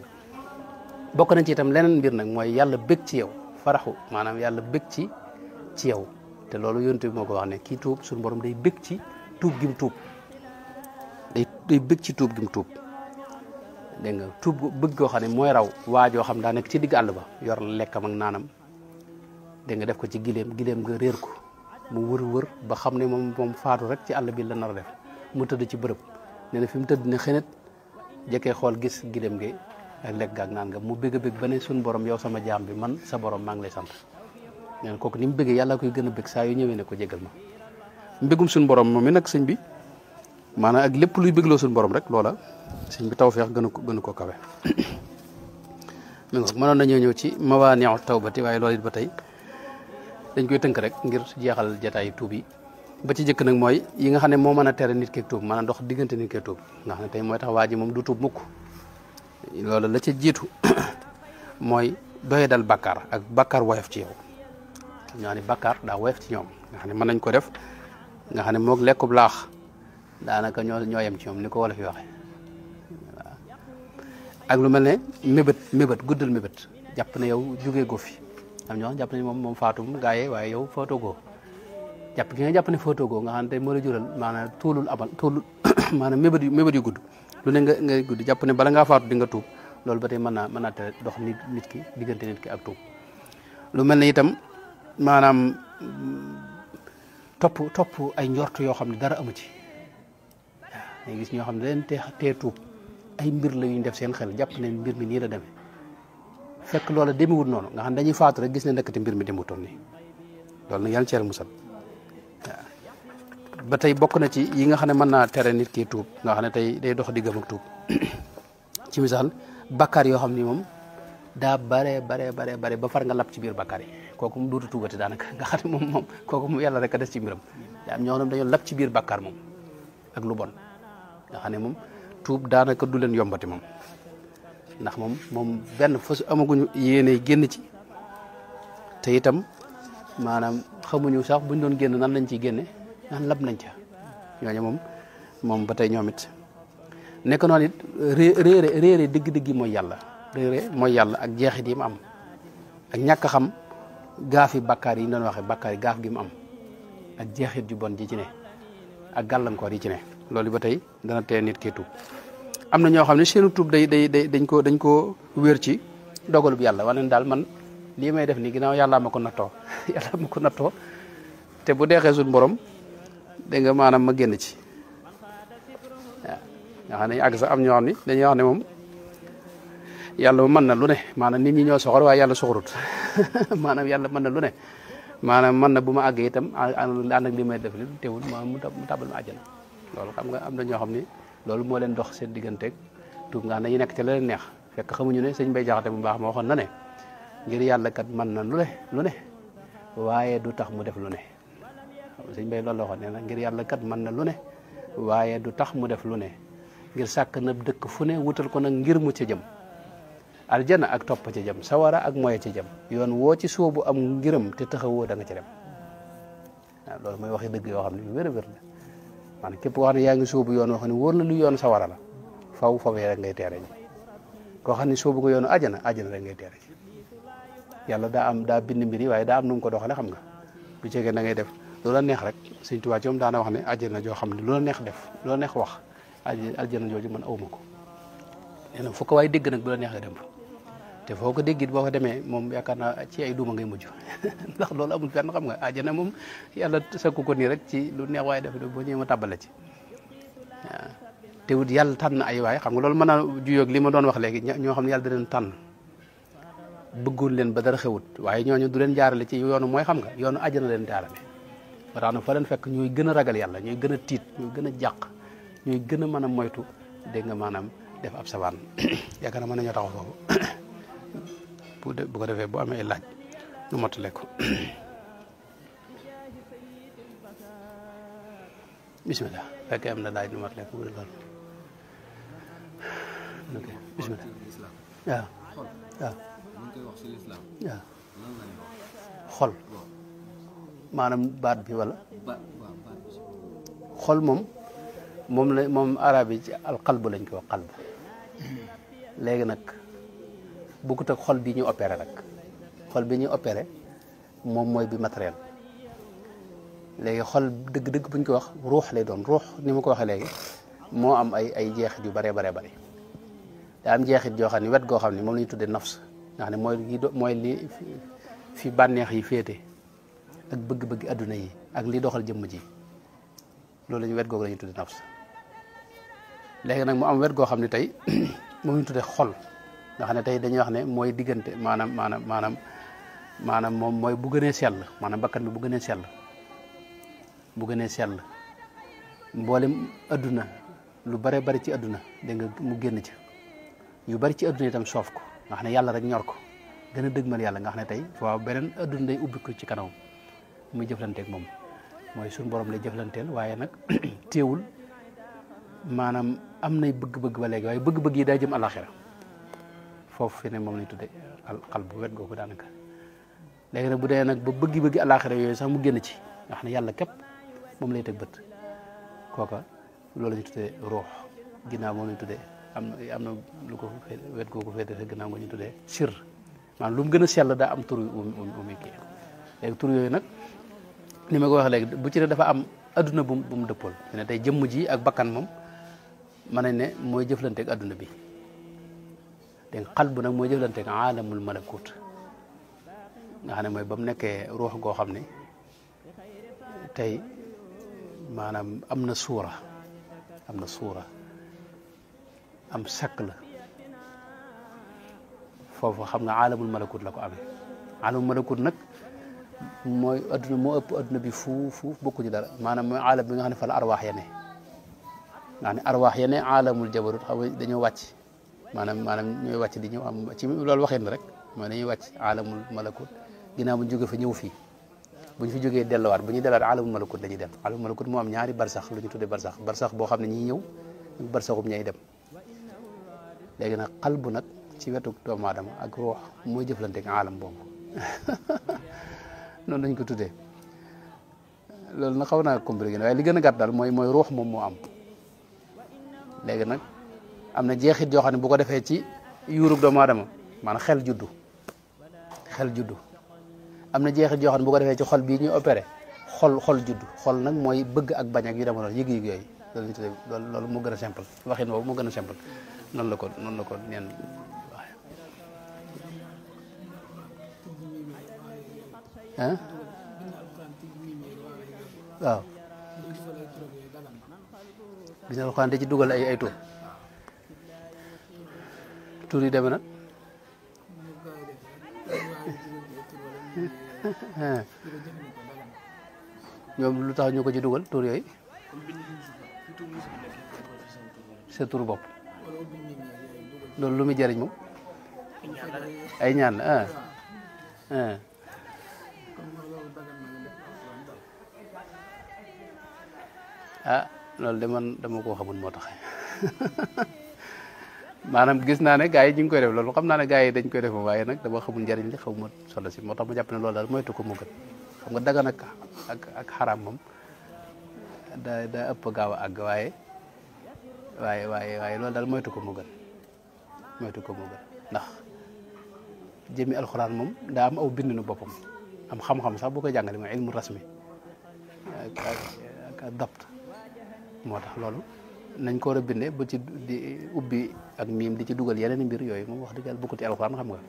[SPEAKER 1] bokk na ci itam leneen mbir nag mooy yàlla bëgg ci yow faraxu maanaam yàlla bëgg ci yow te loolu yonent bi moo ko wax ne kii tuub suñu borom day bëgg ci tuub gi mu tuub day bëgg ci tuub gi mu tuub dégg nga tuub bëgg koo xam ne mooy raw waajoo xam daa nekk ci digg àll ba yor lekkam ak naanam dégg nga def ko ci gileem nga réer ko mu wër ba xam ne moom faatu rek ci àll bi la nar a def mu tëdd ci bërëb nee na fi mu tëdd ne xenet jëkkee xool gis gileem gi ak lekk gaak naan nga mu bëgg a bëgg ba ne suñ borom yow sama jaam bi man sa borom maa ngi lay sant nee na kooku ni mu bëggee yàlla koy gën a bëgg saa yu ñëwee ne ko jégal ma mbégum suñ borom moom mi nag sëñ bi maanaam ak lépp luy bëggloo suñ borom rek loola sëñ bi tawfeex gën ko kawe mi nga mënoon nañoo ñëw ci mawaani'u tawbati waaye loolu it ba tey dañ koy tënk rek ngir jeexal jataay tuub yi ba ci jëkk nag mooy yi nga xam ne moo mën a tere nit keeg tuub maanaam dox diggante nit keeg tuub nga xam ne tey mooy tax waa ji moom du tuub mukk loolu la ca jiitu mooy doye dal bàkkaar ak bàkkaar woyof ci yow ñoo ne bàkkaar daa woyof ci ñoom nga xam ne mën nañ ko def nga xam ne moog lekkub laax daanaka ñoo yem ci ñoom ni ko wolof yi waxe waaw ak lu mel ne mébét guddal mébét jàpp ne yow jógee go fi am ñoo jàpp ne moom faatum gaayee waaye yow footogoo jàpp gi nga jàpp ne footogoo nga xam ne tey moo la jural maanaam tuulul maanaam mébét yu gudd lu ne nga gudd jàpp ne bala ngaa faatu di nga tuub loolu ba tey mën naa tere dox nit ki diggante nit ki ak tuub lu mel ne itam maanaam topp ay njort yoo xam ne dara amu ci waaw ngay gis ñoo xam ne leen tee tuub ay mbir la yuñ def seen xel jàpp ne mbir mi nii la demee fekk loola demewut noonu nga xam dañuy faatu rek gis ne nekkati mbir mi demutoon nii loolu nag yàlla ci musal waaw ba tey bokk na ci yi nga xam ne mën naa tere nit ki tuub nga xam ne tey day dox diggam ak tuub ci misaal bakkaar yoo xam ni moom daa bare ba far nga lab ci biir bakkaar yi kooku mu dootu tuubati daanaka nga xam ne moom kooku mu yàlla rek a des ci mbiram daa am ñoo xam ne dañoo lab ci biir bakkaar moom ak lu bon nga xam ne moom tuub daanaka du leen yombati moom ndax moom benn fas amaguñu yéene génn ci te itam maanaam xamuñu sax buñ doon génn nan lañ ciy génne nan lab nañ ca ñooñu moom ba tey ñoom it nekk noonu it réere dëgg-dëgg mooy yàlla réere mooy yàlla ak jeexit yi mu am ak ñàkk xam gaafi bakkaar yi ñu doon waxee bakkaar yi gaaf gi mu am ak jeexit ju bon ji ci ne ak gàllankoor yi ci ne loolu ba tey dana tee nit ki tuub am na ñoo xam ne seenu tuub dañ ko wér ci dogalub yàlla wane daal man lii may def nii ginnaaw yàlla ma ko nattoo te bu deexee suñu borom dégg nga maanaam ma génn ci waaw nga xam ne àgg sax am ñoo xam ne dañuy wax ne moom yàlla mën na lu ne maanaam nit ñi ñoo soxor waaye yàlla soxorut maanaam yàlla mën na lu ne maanaam mën na bu ma àggee itam ànd ak li may def li teewul mu tàbbal ma àjjana loolu xam nga am na ñoo xam ne loolu moo leen dox seen digganteeg tuub nga xam ne ñu nekk ci la leen neex fekk xamuñu ne sëñ Bay Jaxate bu baax ma waxoon na ne ngir yàlla kat mën na lu ne waaye du tax mu def lu ne sëñ Bay loolu la waxoon nee na ngir yàlla kat mën na lu ne waaye du tax mu def lu ne ngir sàkk na dëkk fu ne wutal ko nag ngir mu ca jëm aljana ak topp ca jëm sawara ak moye ca jëm yoon woo ci soobu am ngiram te taxawoo da nga ca dem waaw loolu mooy waxi dëgg yoo xam ne yu wér a wér la maanaam képp koo xam ne yaa ngi soobu yoon wax ne wóor na lu yoon sawara la fawee rek ngay teere ji koo xam ne soobu nga yoonu ajana rek ngay teere ji yàlla daa bind mbir yi waaye daa am nu mu ko doxale xam nga du ceegee da ngay def loola neex rek Sëñ Tuubaa ci moom daana wax ne ajana joo xam ne loola neex def loola neex wax aljana jooju man awma ko nee na fu ko waaye dégg nag bu la neex nga dem fa te foo ko déggit boo ko demee moom yaakaar naa ci ay duma ngay mujj ndax loolu amul fenn xam nga àjjana moom yàlla sakku ko nii rek ci lu neex waaye def boo ñëwee ma tàbbale ci waaw te wut yàlla tànn ay waay xam nga loolu mën naa juyoog li ma doon wax léegi ñoo xam ne yàlla da leen tànn bëggul leen ba dara xewut waaye ñooñu du leen jaarale ci yoonu mooy xam nga yoonu àjjana leen jaarale ba tax na fa leen fekk ñuy gën a ragal yàlla ñuy gën a tiit ñuy gën a jàq ñuy gën a mën a moytu dégg nga maanaam def ab sabaan yaakaar naa mën nañoo taxaw foofu bu ko defee bu amee ay laaj nu mottale ko bismillah fekkee am na laaj nu mottale ko bu dee loolu ok bismillah waaw waaw waaw xol maanaam baat bi wala xol moom arab yi ci alqalbu lañ ko wax qalb léegi nag bokkut ak xol bi ñu opéré rek xol bi ñuy opéré moom mooy bi matériel léegi xol dëgg-dëgg bu ñu ko wax ruux lay doon ruux ni ma ko waxee léegi moo am ay jeexit yu baree baree bari daa am jeexit joo xam ne wet goo xam ne moom la ñu tuddee nafs nga xam ne mooy li fi bànneex yi féete ak bëgg-bëgg adduna yi ak li doxal jëmm ji loolu lañu wet googu la ñu tuddee nafs léegi nag mu am wet goo xam ne tey moom la ñu tuddee xol nga xam ne tey dañuy wax ne mooy diggante maanaam moom mooy bu gënee sell maanaam bakkan bi bu gënee sell mboolem adduna lu bare bari ci adduna dégg nga mu génn ci yu bari ci adduna itam soof ko nga xam ne yàlla rek ñor ko gën a dëgmal yàlla nga xam ne tey waaw beneen adduna day ubbi ko ci kanam muy jëflanteeg moom mooy suñu borom lay jëflanteel waaye nag téewul maanaam am nay bëgg-bëgg ba léegi waaye bëgg-bëgg yi day jëm alaxira foofu fi ne moom lañ tudde xal bu wet googu daanaka léegi nag bu dee nag ba bëgg-bëgg alaxira yooyu sax mu génn ci nga xam ne yàlla képp moom lay teg bët kooka loolu lañu tuddee ruux ginnaaw moom lañu tuddee am na lu ko wet googu féete ginnaaw nga ñu tuddee sir maanaam lu mu gën a sell daa am tur umi kii léegi tur yooyu nag ni ma ko wax léegi bu ci ne dafa am adduna bu mu dëppool ne tey jëmm ji ak bakkan moom mën nañ ne mooy jëflanteeg adduna bi dégg xal bu nag mooy jëflanteeg aalamul malakut nga xam ne mooy ba mu nekkee ruux goo xam ne tey maanaam am na suura am sakk la foofu xam nga aalamul malakut la ko amee aalamul malakut nag mooy adduna moo ëpp adduna bi fuuf bokkuñu dara maanaam mooy aalam bi nga xam ne fa la arwaax ya ne nga xam ne arwaax ya ne aalamul jabarut xam nga dañoo wàcc maanaam ñooy wàcc di ñëw am ci loolu waxin rek mooy dañuy wàcc aalamul malakut ginnaaw bu ñu jógee fa ñëw fii bu ñu fi jógee delluwaat bu ñuy delluwaat aalamul malakut la ñuy dem aalamul malakut moo am ñaari barsax lu ñu tuddee barsax boo xam ne ñiy ñëw ak barsaxum ñay dem léegi nag xalbu nag ci wetu doomu aadama ak ruux mooy jëflanteeg aalam boobu noonu lañ ko tuddee loolu nag xaw naa compliqué waaye li gën a gàtt daal mooy ruux moom moo am léegi nag am na jeexit yoo xam ne bu ko defee ci yuurub doomu aadama maanaam xel juddu am na jeexit yoo xam ne bu ko defee ci xol bii ñuy opéré xol juddu xol nag mooy bëgg ak bañ ak yu demoon yëg-yëg yooyu loolu ñu tuddee loolu moo gën a simple waxin boobu moo gën a simple noonu la ko neen waxe ah waaw gis na alxuraan da ci dugal ay tur yi demee nag ñoom lu tax ñu ko ci dugal tur yooyu sa tur bopp loolu lu muy jëriñ moom ay ñaan la loolu de man dama koo xamul moo tax maanaam gis naa ne gars yi ñu ngi koy def loolu xam naa ne gars yi dañ koy def waaye nag dama xamul njëriñ li xaw ma solo si moo tax mu jàpp ne loolu daal moytu ko mu gën xam nga dagan ak xaraam moom da ëpp gaaw a àgg waaye loolu daal moytu ko mu gën ndax jëmi alxuraan moom daa am aw bindinu boppam am xam-xam sax bu koy jàngale mooy ilmu rasmi ak dapt moo tax loolu nañ ko war a bindee ba ci di ubbi ak miim di ci dugal yeneen mbir yooyu moom wax dëgg yàlla bokkut ci alxuraan xam nga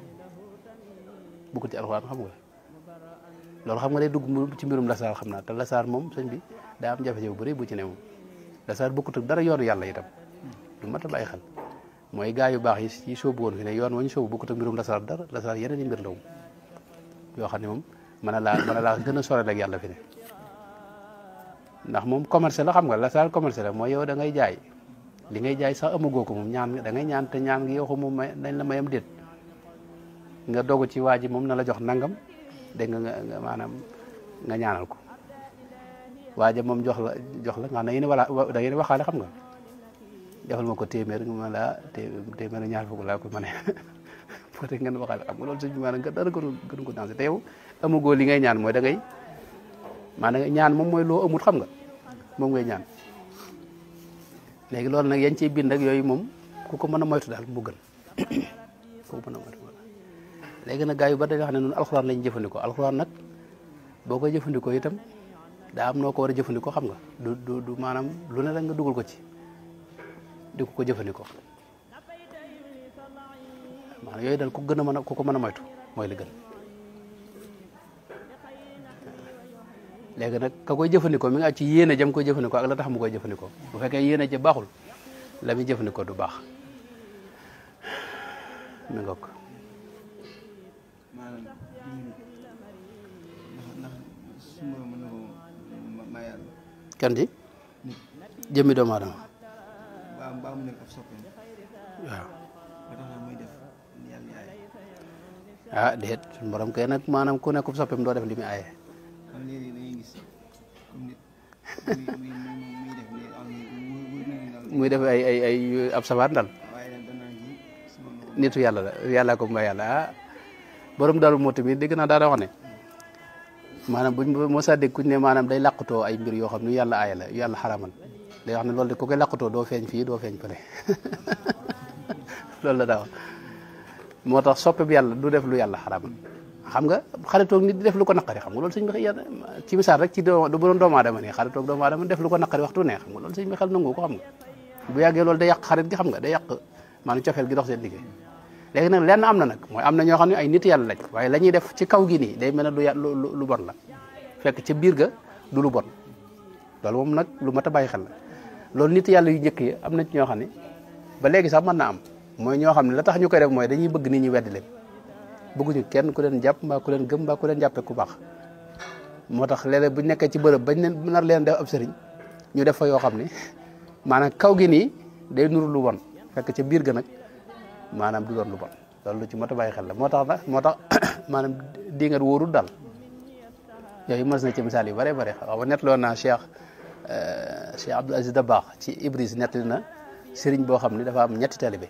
[SPEAKER 1] loolu xam nga day dugg ci mbirum lasaar xam naa te lasaar moom sëñ bi daa am jafe-jafe bu bëri bu ci ne moom lasaar bokkut ak dara yoonu yàlla itam du mat a bàyyi xel mooy gaa yu baax yi soobu woon fi ne yoon wañu soobu bokkut ak mbirum lasaar dara lasaar yeneen i mbir la yoo xam ne moom mën a laa gën a sorel ak yàlla fi ne ndax moom commerce la xam nga lasaar commerce la mooy yow da ngay jaay li ngay jaay sax amagoo ko moom ñaan da ngay ñaan te ñaan gi yow ko moom dañ la mayam déet nga dogu ci waa ji moom na la jox nangam dégg nga maanaam nga ñaanal ko waaja moom jox la nga xam ne da ngeen waxaale xam nga defal ma ko téeméer nga ma la téeméer ñaar fukk laa ko ma ne peut être ngeen waxaale xam nga loolu suñu maanaam dara gënu ko dansé te yow amagoo li ngay ñaan mooy da ngay maanaam ñaan moom mooy loo amut xam nga moom ngay ñaan léegi loolu nag yañ ciy bind ak yooyu moom ku ko mën a moytu daal mu gën ku ko mën a moytu léegi nag gaa yu bari dañoo xam ne noonu alxuraan lañ jëfandikoo alxuraan nag boo koy jëfandikoo itam daa am noo ko war a jëfandikoo xam nga du maanaam lu ne rek nga dugal ko ci di ko jëfandikoo maanaam yooyu daal ku gën a mën a ku ko mën a moytu mooy li gën léegi nag ka koy jëfandikoo mi nga ci yéene jëm koy jëfandikoo ak la tax mu koy jëfandikoo bu fekkee yéene ja baaxul la muy jëfandikoo du baax mi ngoog kan ji jëmmi doomu aadama waaw déet suñu borom kay nag maanaam ku nekkub soppeem doo def li muy aaye muy def ay ab sabaat dal nitu yàlla la yàllaa ko may yàlla ah borom daal moo tamit dégg naa daana wax ne maanaam buñ moo sa dégg kuñ ne maanaam day làqutoo ay mbir yoo xam ne yàlla aaye la yàlla xaramal day wax ne loolu de ku koy làqutoo doo feeñ fii doo feeñ fële loolu la daa wax moo tax soppe bi yàlla du def lu yàlla xaramal xam nga xaritoog nit di def lu ko naqari xam nga loolu sëñ bi ci misaal rek ci bu doon doomu aadama nii xaritoog doomu aadama def lu ko naqari waxtu ne xam nga loolu sëñ bi xel nangu ko xam nga bu yàggee loolu day yàq xarit gi xam nga day yàq maanaam cofeel gi dox seen liggéey léegi nag lenn am na nag mooy am na ñoo xam ne ay nit yàlla lañ waaye la ñuy def ci kaw gi nii day mel ne lu bon la fekk ca biir ga du lu bon loolu moom nag lu mat a bàyyi xel la loolu nit yàlla yu njëkk yi am na ci ñoo xam ne ba léegi sax mën na am mooy ñoo xam ne la tax ñu koy def mooy dañuy bëgg nit ñi weddi leen bëgguñu kenn ku leen jàpp mbaa ku leen gëm mbaa ku leen jàppee ku baax moo tax léeg-léeg bu nekkee ci bërëb bañ leen nar leen def ab sëriñ ñu def fa yoo xam ne maanaam kaw gi nii day nuru lu bon fekk ca biir ga nag maanaam du doon lu bon loolu lu ci mat a bàyyi xel la moo tax maanaam di nga wóorul daal yooyu mës na ci misaal yu bare bare waaw nettaloon naa Cheikh Abdoul Aziz Dabakh ci Ibris nettali na sëriñ boo xam ne dafa am ñetti taalibe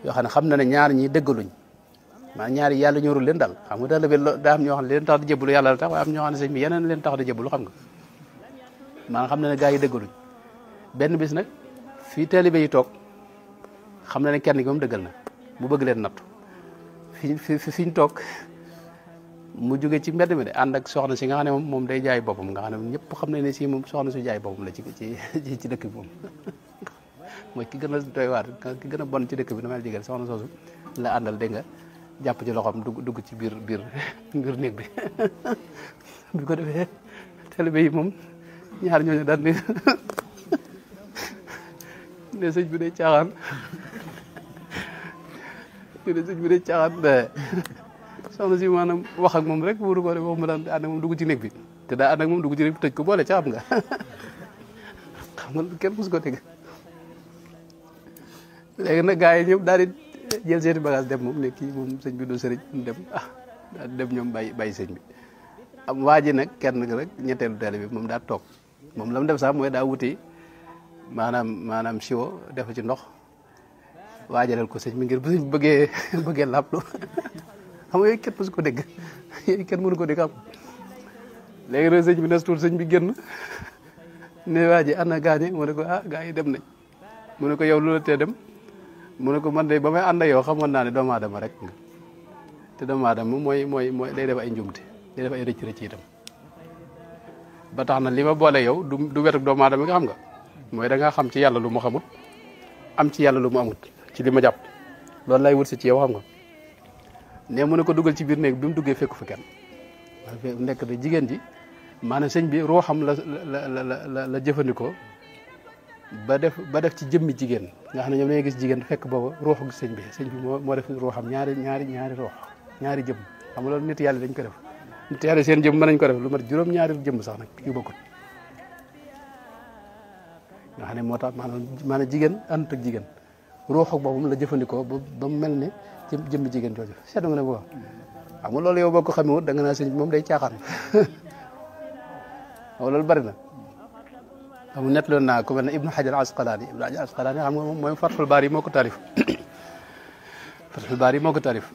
[SPEAKER 1] yoo xam ne xam na ne ñaar ñi dëggaluñ maanaam ñaari yàlla ñorul leen daal xam nga taalibe daa am ñoo xam ne leen tax di jébbalu yàlla la tax waaye am ñoo xam ne sëñ bi yeneen leen tax di jébbalu xam nga maanaam xam na ne gaa yi dëggaluñ benn bis nag fii taalibe yi toog xam na ne kenn gi moom dëggal na mu bëgg leen nattu fi ñu toog mu jóge ci mbedd mi de ànd ak soxna si nga xam ne moom day jaay boppam nga xam ne ñëpp xam ne si moom soxna su jaay boppam la ci dëkk bi moom mooy ki gën a doy waar ki gën a bon ci dëkk bi damay jigéen soxna soosu la àndal dégg nga jàpp ci loxoom dugg ci biir néeg bi bi ko defee taalibe yi moom ñaar ñooñu daal ne sëñ bi day caaxaan soxna si maanaam wax ak moom rek wóoru ko de wax mu daan ànd ak moom dugg ci néeg bi te daa ànd ak moom dugg ci néeg bi tëj ko boole ca xam nga kenn musu ko dégg léegi nag gars yi ñëpp daal di jël seeni bagage dem moom ne kii moom sëñ bi du sëriñ dem daal dem ñoom bàyyi sëñ bi am waa ji nag kenn rek ñetteelu teel bi moom daa toog moom la mu def sax mooy daa wuti maanaam siwo def ci ndox waajalal ko sëñ bi ngir bu sëñ bëggee laablu xam nga yooyu kenn mësu ko dégg yooyu kenn mënu ko dégg xam léegi nag sëñ bi nes tuut sëñ bi génn ne waa ji ana gaañe mu ne ko gaa yi dem nañ mu ne ko yow lu la tee dem mu ne ko man de ba may ànd ak yow xamoon naa ne doomu aadama rek nga te doomu aadama mooy day def ay njumte day def ay rëcc itam ba tax na li ma boole yow du wetuk doomu aadama nga xam nga mooy da ngaa xam ci yàlla lu mu xamut am ci yàlla lu mu amut ci li ma jàpp loolu lay wut si ci yow xam nga ne mu ne ko dugal ci biir néeg bi mu duggee fekku fi kenn nekk de jigéen ji maanaam sëñ bi ruuxam la jëfandikoo ba def ci jëmmi jigéen nga xam ne ñoom dañuy gis jigéen fekk booba ruuxu sëñ bi moo def ruuxam ñaari ruux ñaari jëmm xam nga loolu nit yàlla dañ ko def nit yàlla seen jëmm mën nañ ko def lu mat juróom-ñaari jëmm sax nag yu bokkut nga xam ne moo tax maanaam jigéen àndut ak jigéen ruuxu boobu la jëfandikoo ba mu mel ne jëmmi jigéen jooju seetlu nga ne booba xam nga loolu yow boo ko xamee da nga naa sëñ bi moom day caaxaan waaw loolu bari na amu net loon naa ku mel ne Ibnu Hajar Asqalaani xam nga moom mooy Fathul Baari moo ko tarif Fathul Baari moo ko tarif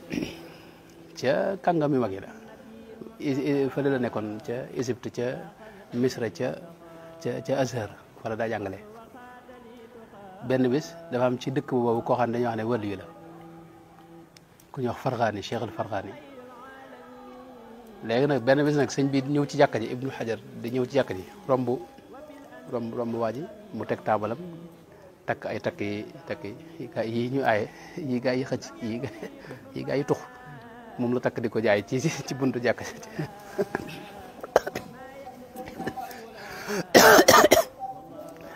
[SPEAKER 1] ca kàngam yu mag yi la fële la nekkoon ca Égypte ca Misra ca Azhar wala daa jàngale benn bis dafa am ci dëkk boobu koo xam ne dañuy wax ne wàllu yu la ku ñuy wax Farxaani Cheikh al Farxaani léegi nag benn bis nag sëñ bi ñëw ci jàkka ji Ibnu Hajar di ñëw ci jàkka ji romb waa ji mu teg taabalam takk ay takk yi gaa yi ñu aaye yi gaa yi xëcc yi gaa yi tux moom la takk di ko jaay ci buntu jàkk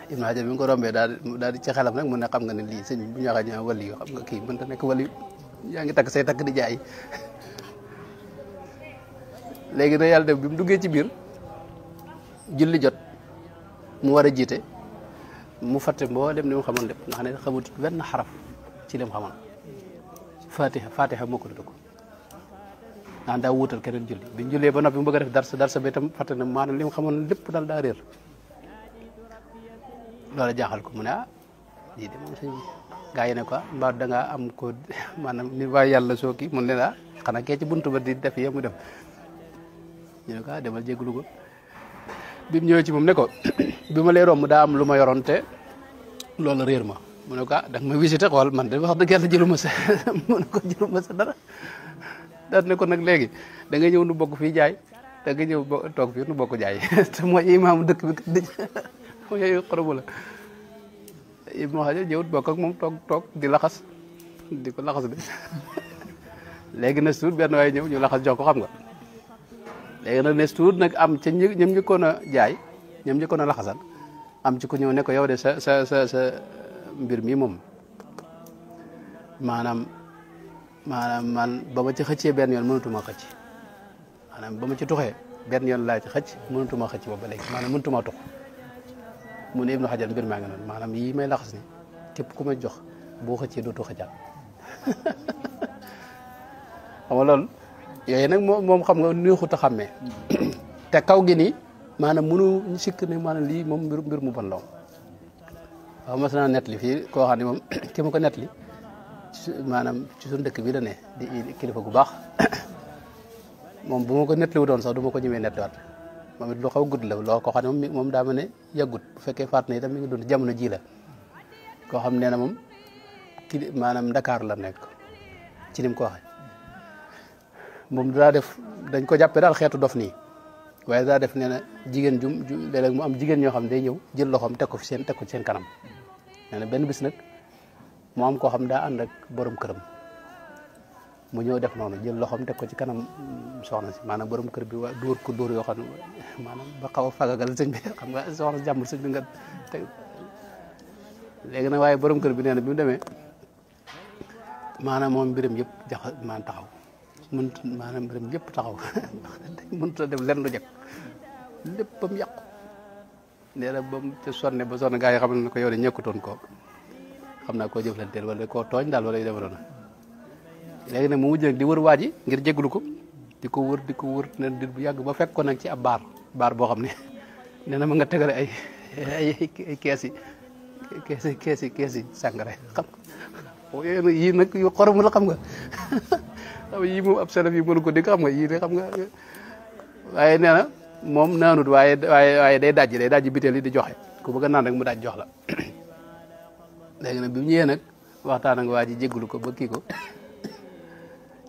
[SPEAKER 1] Ibnu Hajar bi nga ko rombee daal di ci xelam rek mu ne xam nga ne lii sëñ bi bu ñu waxee ñu wali yu xam nga kii mënta nekk wali yaa ngi takk say takk di jaay léegi nag yàlla def bi mu duggee ci biir julli jot mu war a jiite mu fàtte mboolem li mu xamoon lépp nga xam ne xamut benn xaraf ci li mu xamoon fatiha moo ko dugg naan daa wuutal keneen julli biñ jullee ba noppi mu bëgg a def darsa bi itam fàtte na maanaam li mu xamoon lépp daal daa réer loola jaaxal ko mu ne lii de moom sëñ bi gaa yi ne ko mbaa da ngaa am ko maanaam ni waaye yàlla soo kii mun leen xanaa kee ci buntu ba di def yemu dem ñu ne ko demal jégalu ko bi mu ñëwee ci moom ne ko bi ma lay romb daa am lu ma yoroon te loolu réer ma mu ne ko da nga ma visité xool man de wax dëgg yàlla jëluma sa mu ne ko jëluma sa dara daal ne ko nag léegi da nga ñëw nu bokk fii jaay da nga ñëw toog fii nu bokk jaay te mooy imaamu dëkk bi kat dëj mooy yooyu xorobu la Ibnu Hajar ñëwut bokk ak moom toog di laxas di ko laxas de léegi na suut benn waaye ñëw ñu laxas jox ko xam nga léegi nag ne suut nag am ca ñoom njëkkoon a jaay ñoom njëkkoon a laxasal am ci ku ñëw ne ko yow de sa mbir mi moom maanaam man ba ma ci xëccee benn yoon mënutuma xëcc maanaam ba ma ci tuxee benn yoon laa ci xëcc mënutuma xëcc ba léegi maanaam mënutuma tux mu ne Ibnu Hajar mbir maa ngi noonu maanaam yii may laxas ni képp ku may jox boo xëccee dootu xëccaat xam nga loolu yooyu nag moom xam nga neexut a xàmmee te kaw gi nii maanaam mënu sikk ne maanaam lii moom mbir mu bon la waaw mas naa net li fii koo xam ne moom ki ma ko net li maanaam ci suñu dëkk bi la ne di kilifa gu baax moom bu ma ko net li wu doon sax du ma ko ñëwee netliwaat moom it lu xaw gudd la loo ko xam ne moom daa ma ne yàggut bu fekkee faat na itam mi ngi doon jamono ji la koo xam ne na moom ki maanaam Dakar la nekk ci nim ko waxee moom daa def dañ ko jàppee daal xeetu dof nii waaye daa def nee na jigéen ju léeg-léeg mu am jigéen ñoo xam ne day ñëw jël loxoom teg ko ci seen kanam nee na benn bis nag mu am koo xam daa ànd ak borom këram mu ñëw def noonu jël loxoom teg ko ci kanam soxna si maanaam borom kër bi waa dóor ko dóor yoo xam ne maanaam ba xaw a fagagal sëñ bi xam nga soxna jàmbur sëñ bi nga teg léegi nag waaye borom kër bi nee na bi mu demee maanaam moom mbiram yëpp maanaam taxaw maanaam mbiram yëpp taxaw mënut a def lenn lu jëkk léppam yàqu nee na ba mu ca sonne ba sonne gaa yi xam ne ko yow de ñekkutoon ko xam naa koo jëflanteel wala koo tooñ daal wala yu demee noonu léegi nag mu mujj nag di wër waa ji ngir jégalu ko di ko wër ne dit bu yàgg ba fekk ko nag ci ab baar boo xam ne nee na ma nga tegale ay kees yi sàngara xam nga yii nag yu xoromu la xam nga xam yii moom ab salaf yi mënu ko dégg xam nga yii de xam nga waaye nee na moom naanut waaye day dajji biteel yi di joxe ku bëgg a naan rek mu daaj jox la léegi nag bi mu ñëwee nag waxtaan ak waa ji jégalu ko ba kii ko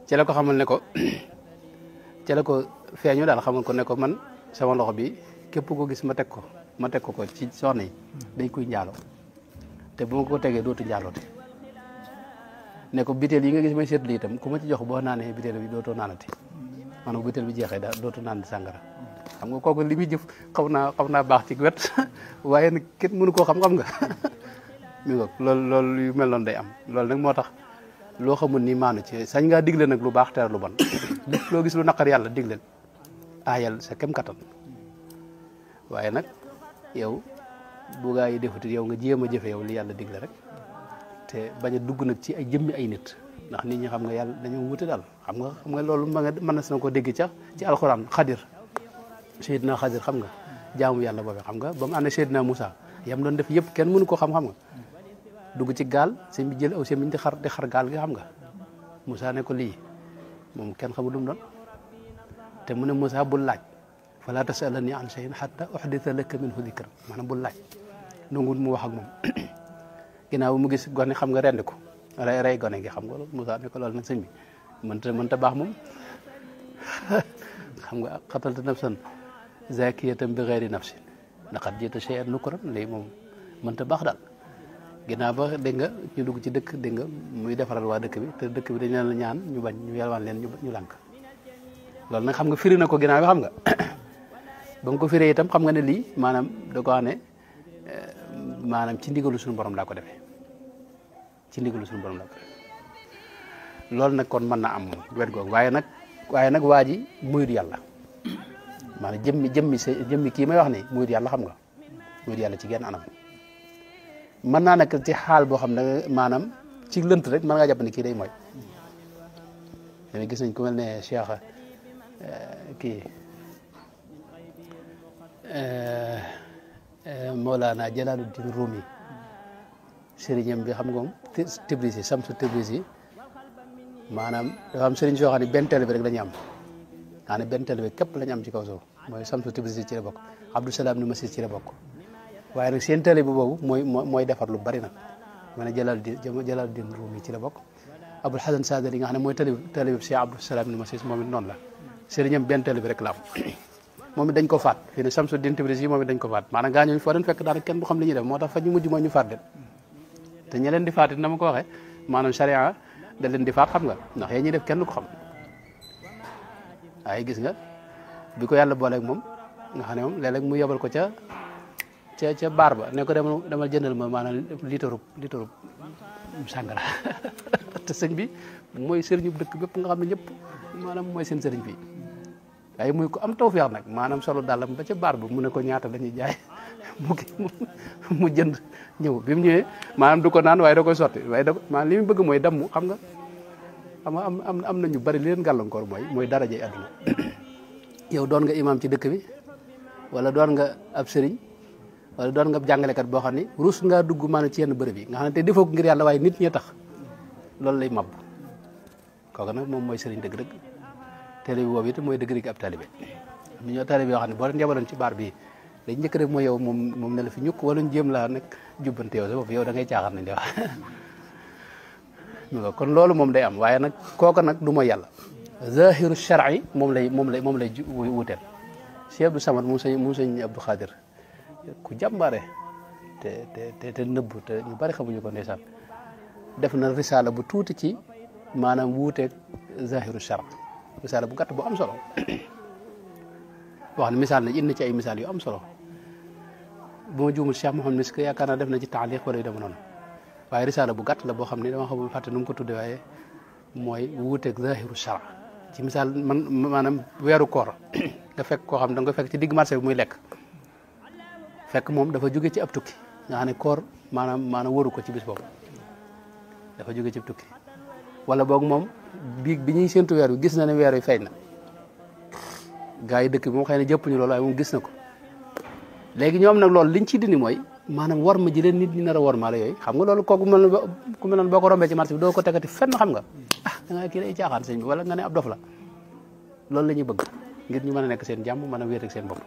[SPEAKER 1] ci la ko xamal ne ko ci la ko feeñu daal xamal ko ne ko man sama loxo bi képp ko gis ma teg ko ci soxna yi dañ koy njaaloo te bu ma ko tegee dootu njaaloote ne ko biteel yi nga gis may seetlu itam ku ma ci jox boo naanee biteel bi dootoo naanati maanaam biteel bi jeexee daal dootu naan sàngara xam nga kooku li muy jëf xaw naa baax ci wet waaye nag kenn mënu koo xam nga mi ngoog loolu yu mel noonu day am loolu nag moo tax loo xamul ni maanu ci sañ ngaa digle nag lu baax tere lu bon lépp loo gis lu naqar yàlla digleel aayal sa kem kattan waaye nag yow bu gaa yi defuti yow nga jéem a jëfe yow li yàlla digle rek te bañ a dugg nag ci ay jëmmi ay nit ndax nit ñi xam nga yàlla dañoo wute daal xam nga loolu mën na si na ko dégg ci alxuraan xadir Seydina Xadir xam nga jaamu yàlla boobu xam nga ba mu ànd Seydina Moussa yam doon def yëpp kenn mënu ko xam nga dugg ci gaal sëñ bi jël aw sëñ bi di xar gaal gi xam nga Moussa ne ko lii moom kenn xamul lu mu doon te mu ne Moussa bul laaj fala tasalani an shay'in hatta uhditha laka minhu dhikra maanaam bul laaj nanguwul mu wax ak moom ginnaaw mu gis gone xam nga rend ko rey gone gi xam nga Moussa ne ko loolu nag sëñ bi mënta baax moom xam nga qatalta nafsan zakiyatan bi ghayri nafsin laqad ji'ta shay'an nukran léegi moom mënta baax daal ginnaaw ba dégg nga ñu dugg ci dëkk dégg nga muy defaral waa dëkk bi te dëkk bi dañ leen la ñaan ñu bañ ñu yelwaan leen ñu lànk loolu nag xam nga firi na ko ginnaaw bi xam nga ba nga ko firee itam xam nga ne lii maanaam da ko wax ne maanaam ci ndigalu suñu borom laa ko defee ci ndigalu suñu borom laa ko defee loolu nag kon mën na am moom wet googu waaye nag waa ji muyut yàlla maanaam jëmmi kii may wax ni muyut yàlla xam nga muyut yàlla ci genn anam mën naa nekk ci xaal boo xam ne maanaam ci lënt rek mën ngaa jàpp ne kii day mooy dañuy gis nañ ku mel ne Cheikh kii Mawlana Jalaaluddin Rumi sëriñam bi xam nga moom Tibrisi Samsu Tibrisi maanaam dafa am sëriñ soo xam ne benn télé bi rek la ñu am maa ne benn télé bi képp la ñu am ci kaw suuf mooy Samsu Tibrisi ci la bokk Abdou Salaam ni Masis ci la bokk waaye nag seen télé bi boobu mooy defar lu bari nag ma ne Jalaaluddin Rumi ci la bokk Abul Hasan Sadali nga xam ne mooy télé bi Cheikh Abdou Salaam ni Masis moom it noonu la sëriñam benn télé bi rek la am moom it dañ ko faat fii ne Samsuddin Tibrisi yi moom it dañ ko faat maanaam gaañooñu foo leen fekk daanaka kenn du xam li ñuy def moo tax fa ñu mujj mooy ñu faat leen te ñi leen di faat it na ma ko waxee maanaam charia da leen di faat xam nga ndax yéen ñuy def kenn du ko xam waaye gis nga bi ko yàlla booleeg moom nga xam ne moom léeg-léeg mu yebal ko ca baar ba ne ko demal jëndal ma maanaam litre sàngara te sëñ bi mooy sëriñu dëkk bépp nga xam ne ñëpp maanaam mooy seen sëriñ fii waaye muy ko am tawfeex nag maanaam solo dàllam ba ca baar ba mu ne ko ñaata la ñuy jaay mu jënd ñëw bi mu ñëwee maanaam du ko naan waaye da koy sotti waaye maanaam li mu bëgg mooy damm xam nga am na ñu bari li leen gàllankoor mooy darajey àdduna yow doon nga imam ci dëkk bi wala doon nga ab sëriñ wala doon nga jàngalekat boo xam ne ruus ngaa dugg maanaam ci yenn bërëb yi nga xam ne te defoo ko ngir yàlla waaye nit ñi tax loolu lay mab kooku nag moom mooy sëriñ dëgg-dëgg télé bi boobu it mooy dëgg-dëgg ab talibé ñu ñoo talibé yoo xam ne boo leen yebaloon ci baar bi dañ njëkk rek mooy yow moom ne la fi ñukk wala ñu jéem laa nag jubbante yow sa bopp yow da ngay caaxaan nañ de wax kon loolu moom day am waaye nag kooku nag du mooy yàlla zahiru shar'i moom lay wuteel Cheikh Abdou Samad mu sëñ Abdou Khadir ku jàmbaare te nëbb te ñu bari xamuñu ko ndeysaan def na risaala bu tuuti ci maanaam wuuteeg zahiru shar risaala bu gàtt bu am solo wax ne misaal na indi ci ay misaal yu am solo bu ma juumul Cheikh Mouhamed Misk yaakaar naa def na ci taaliq wala yu dema noonu waaye risaala bu gàtt la boo xam ne dama xamul fàtte nu mu ko tudde waaye mooy wuuteeg zahiru shar ci misaal maanaam weeru koor nga fekk koo xam da nga fekk ci digg marché bi muy lekk fekk moom dafa jóge ci ab tukki nga xam ne koor maanaam wóoru ko ci bis boobu dafa jóge ci ab tukki wala boog moom bi ñuy séntu weer bi gis na ne weer wi feeñ na gaa yi dëkk bi moom xëy na jëppuñu loolu waaye moom gis na ko léegi ñoom nag loolu liñ ci dindi mooy maanaam war ma ji leen nit ñi nar a war maa la yooyu xam nga loolu kooku ku mel noonu boo ko rombee ci marché bi doo ko tegati fenn xam nga da nga kii day caaxaan sëñ bi wala nga ne ab dof la loolu la ñuy bëgg ngir ñu mën a nekk seen jàmm mën a wéet ak seen bopp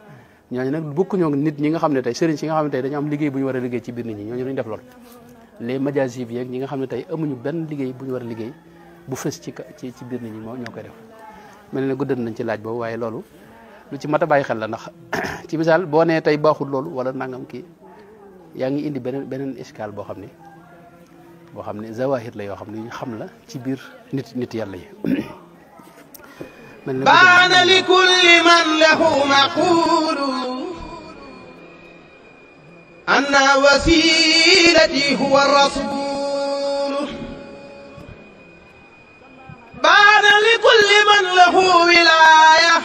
[SPEAKER 1] ñooñu nag bokkuñoo nit ñi nga xam ne tey sëriñ si nga xam ne tey dañu am liggéey bu ñu war a liggéey ci biir nit ñi ñooñu duñ def loolu les majasib yeeg ñi nga xam ne tey amuñu benn liggéey bu ñu war a liggéey bu fës ci biir nit ñi moo ñoo koy def mel ne guddal nañ ci laaj boobu waaye loolu lu ci mat a bàyyi xel la ndax ci misaal boo nee tey baaxul loolu wala nangam kii yaa ngi indi beneen iskaal boo xam ne zawahir la yoo xam ne ñu xam la ci biir nit yàlla yi
[SPEAKER 2] baana li kulli man lahu maqulu anna wasilati huwa rasul baana li kulli man lahu wilaya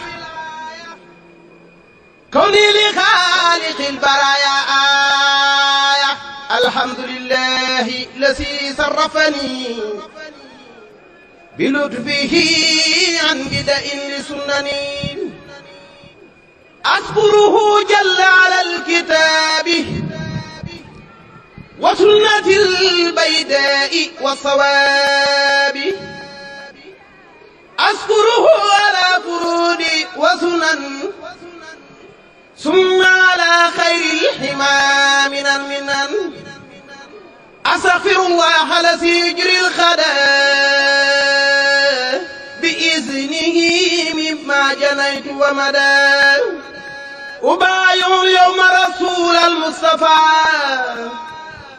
[SPEAKER 2] kawni li xaaliqil baraya aya alhamdulillahi lasi sarrafani بلطفه عن بدء لسنن أصبره جل على الكتاب وسنة البيداء والصواب أصبره على فروض وسنن ثم على خير الحمى من المنن أستغفر الله الذي يجري الخداء بإذنه مما جنيت ومدى أبايع اليوم رسول المصطفى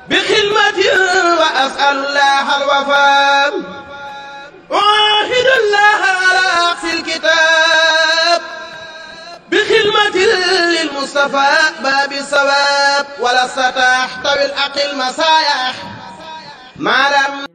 [SPEAKER 2] بخدمة أسأل الله الوفاء وأعهد الله على أقصى الكتاب بخدمة للمصطفى باب الصواب ولا تحتوي الأقل مسايح ما لم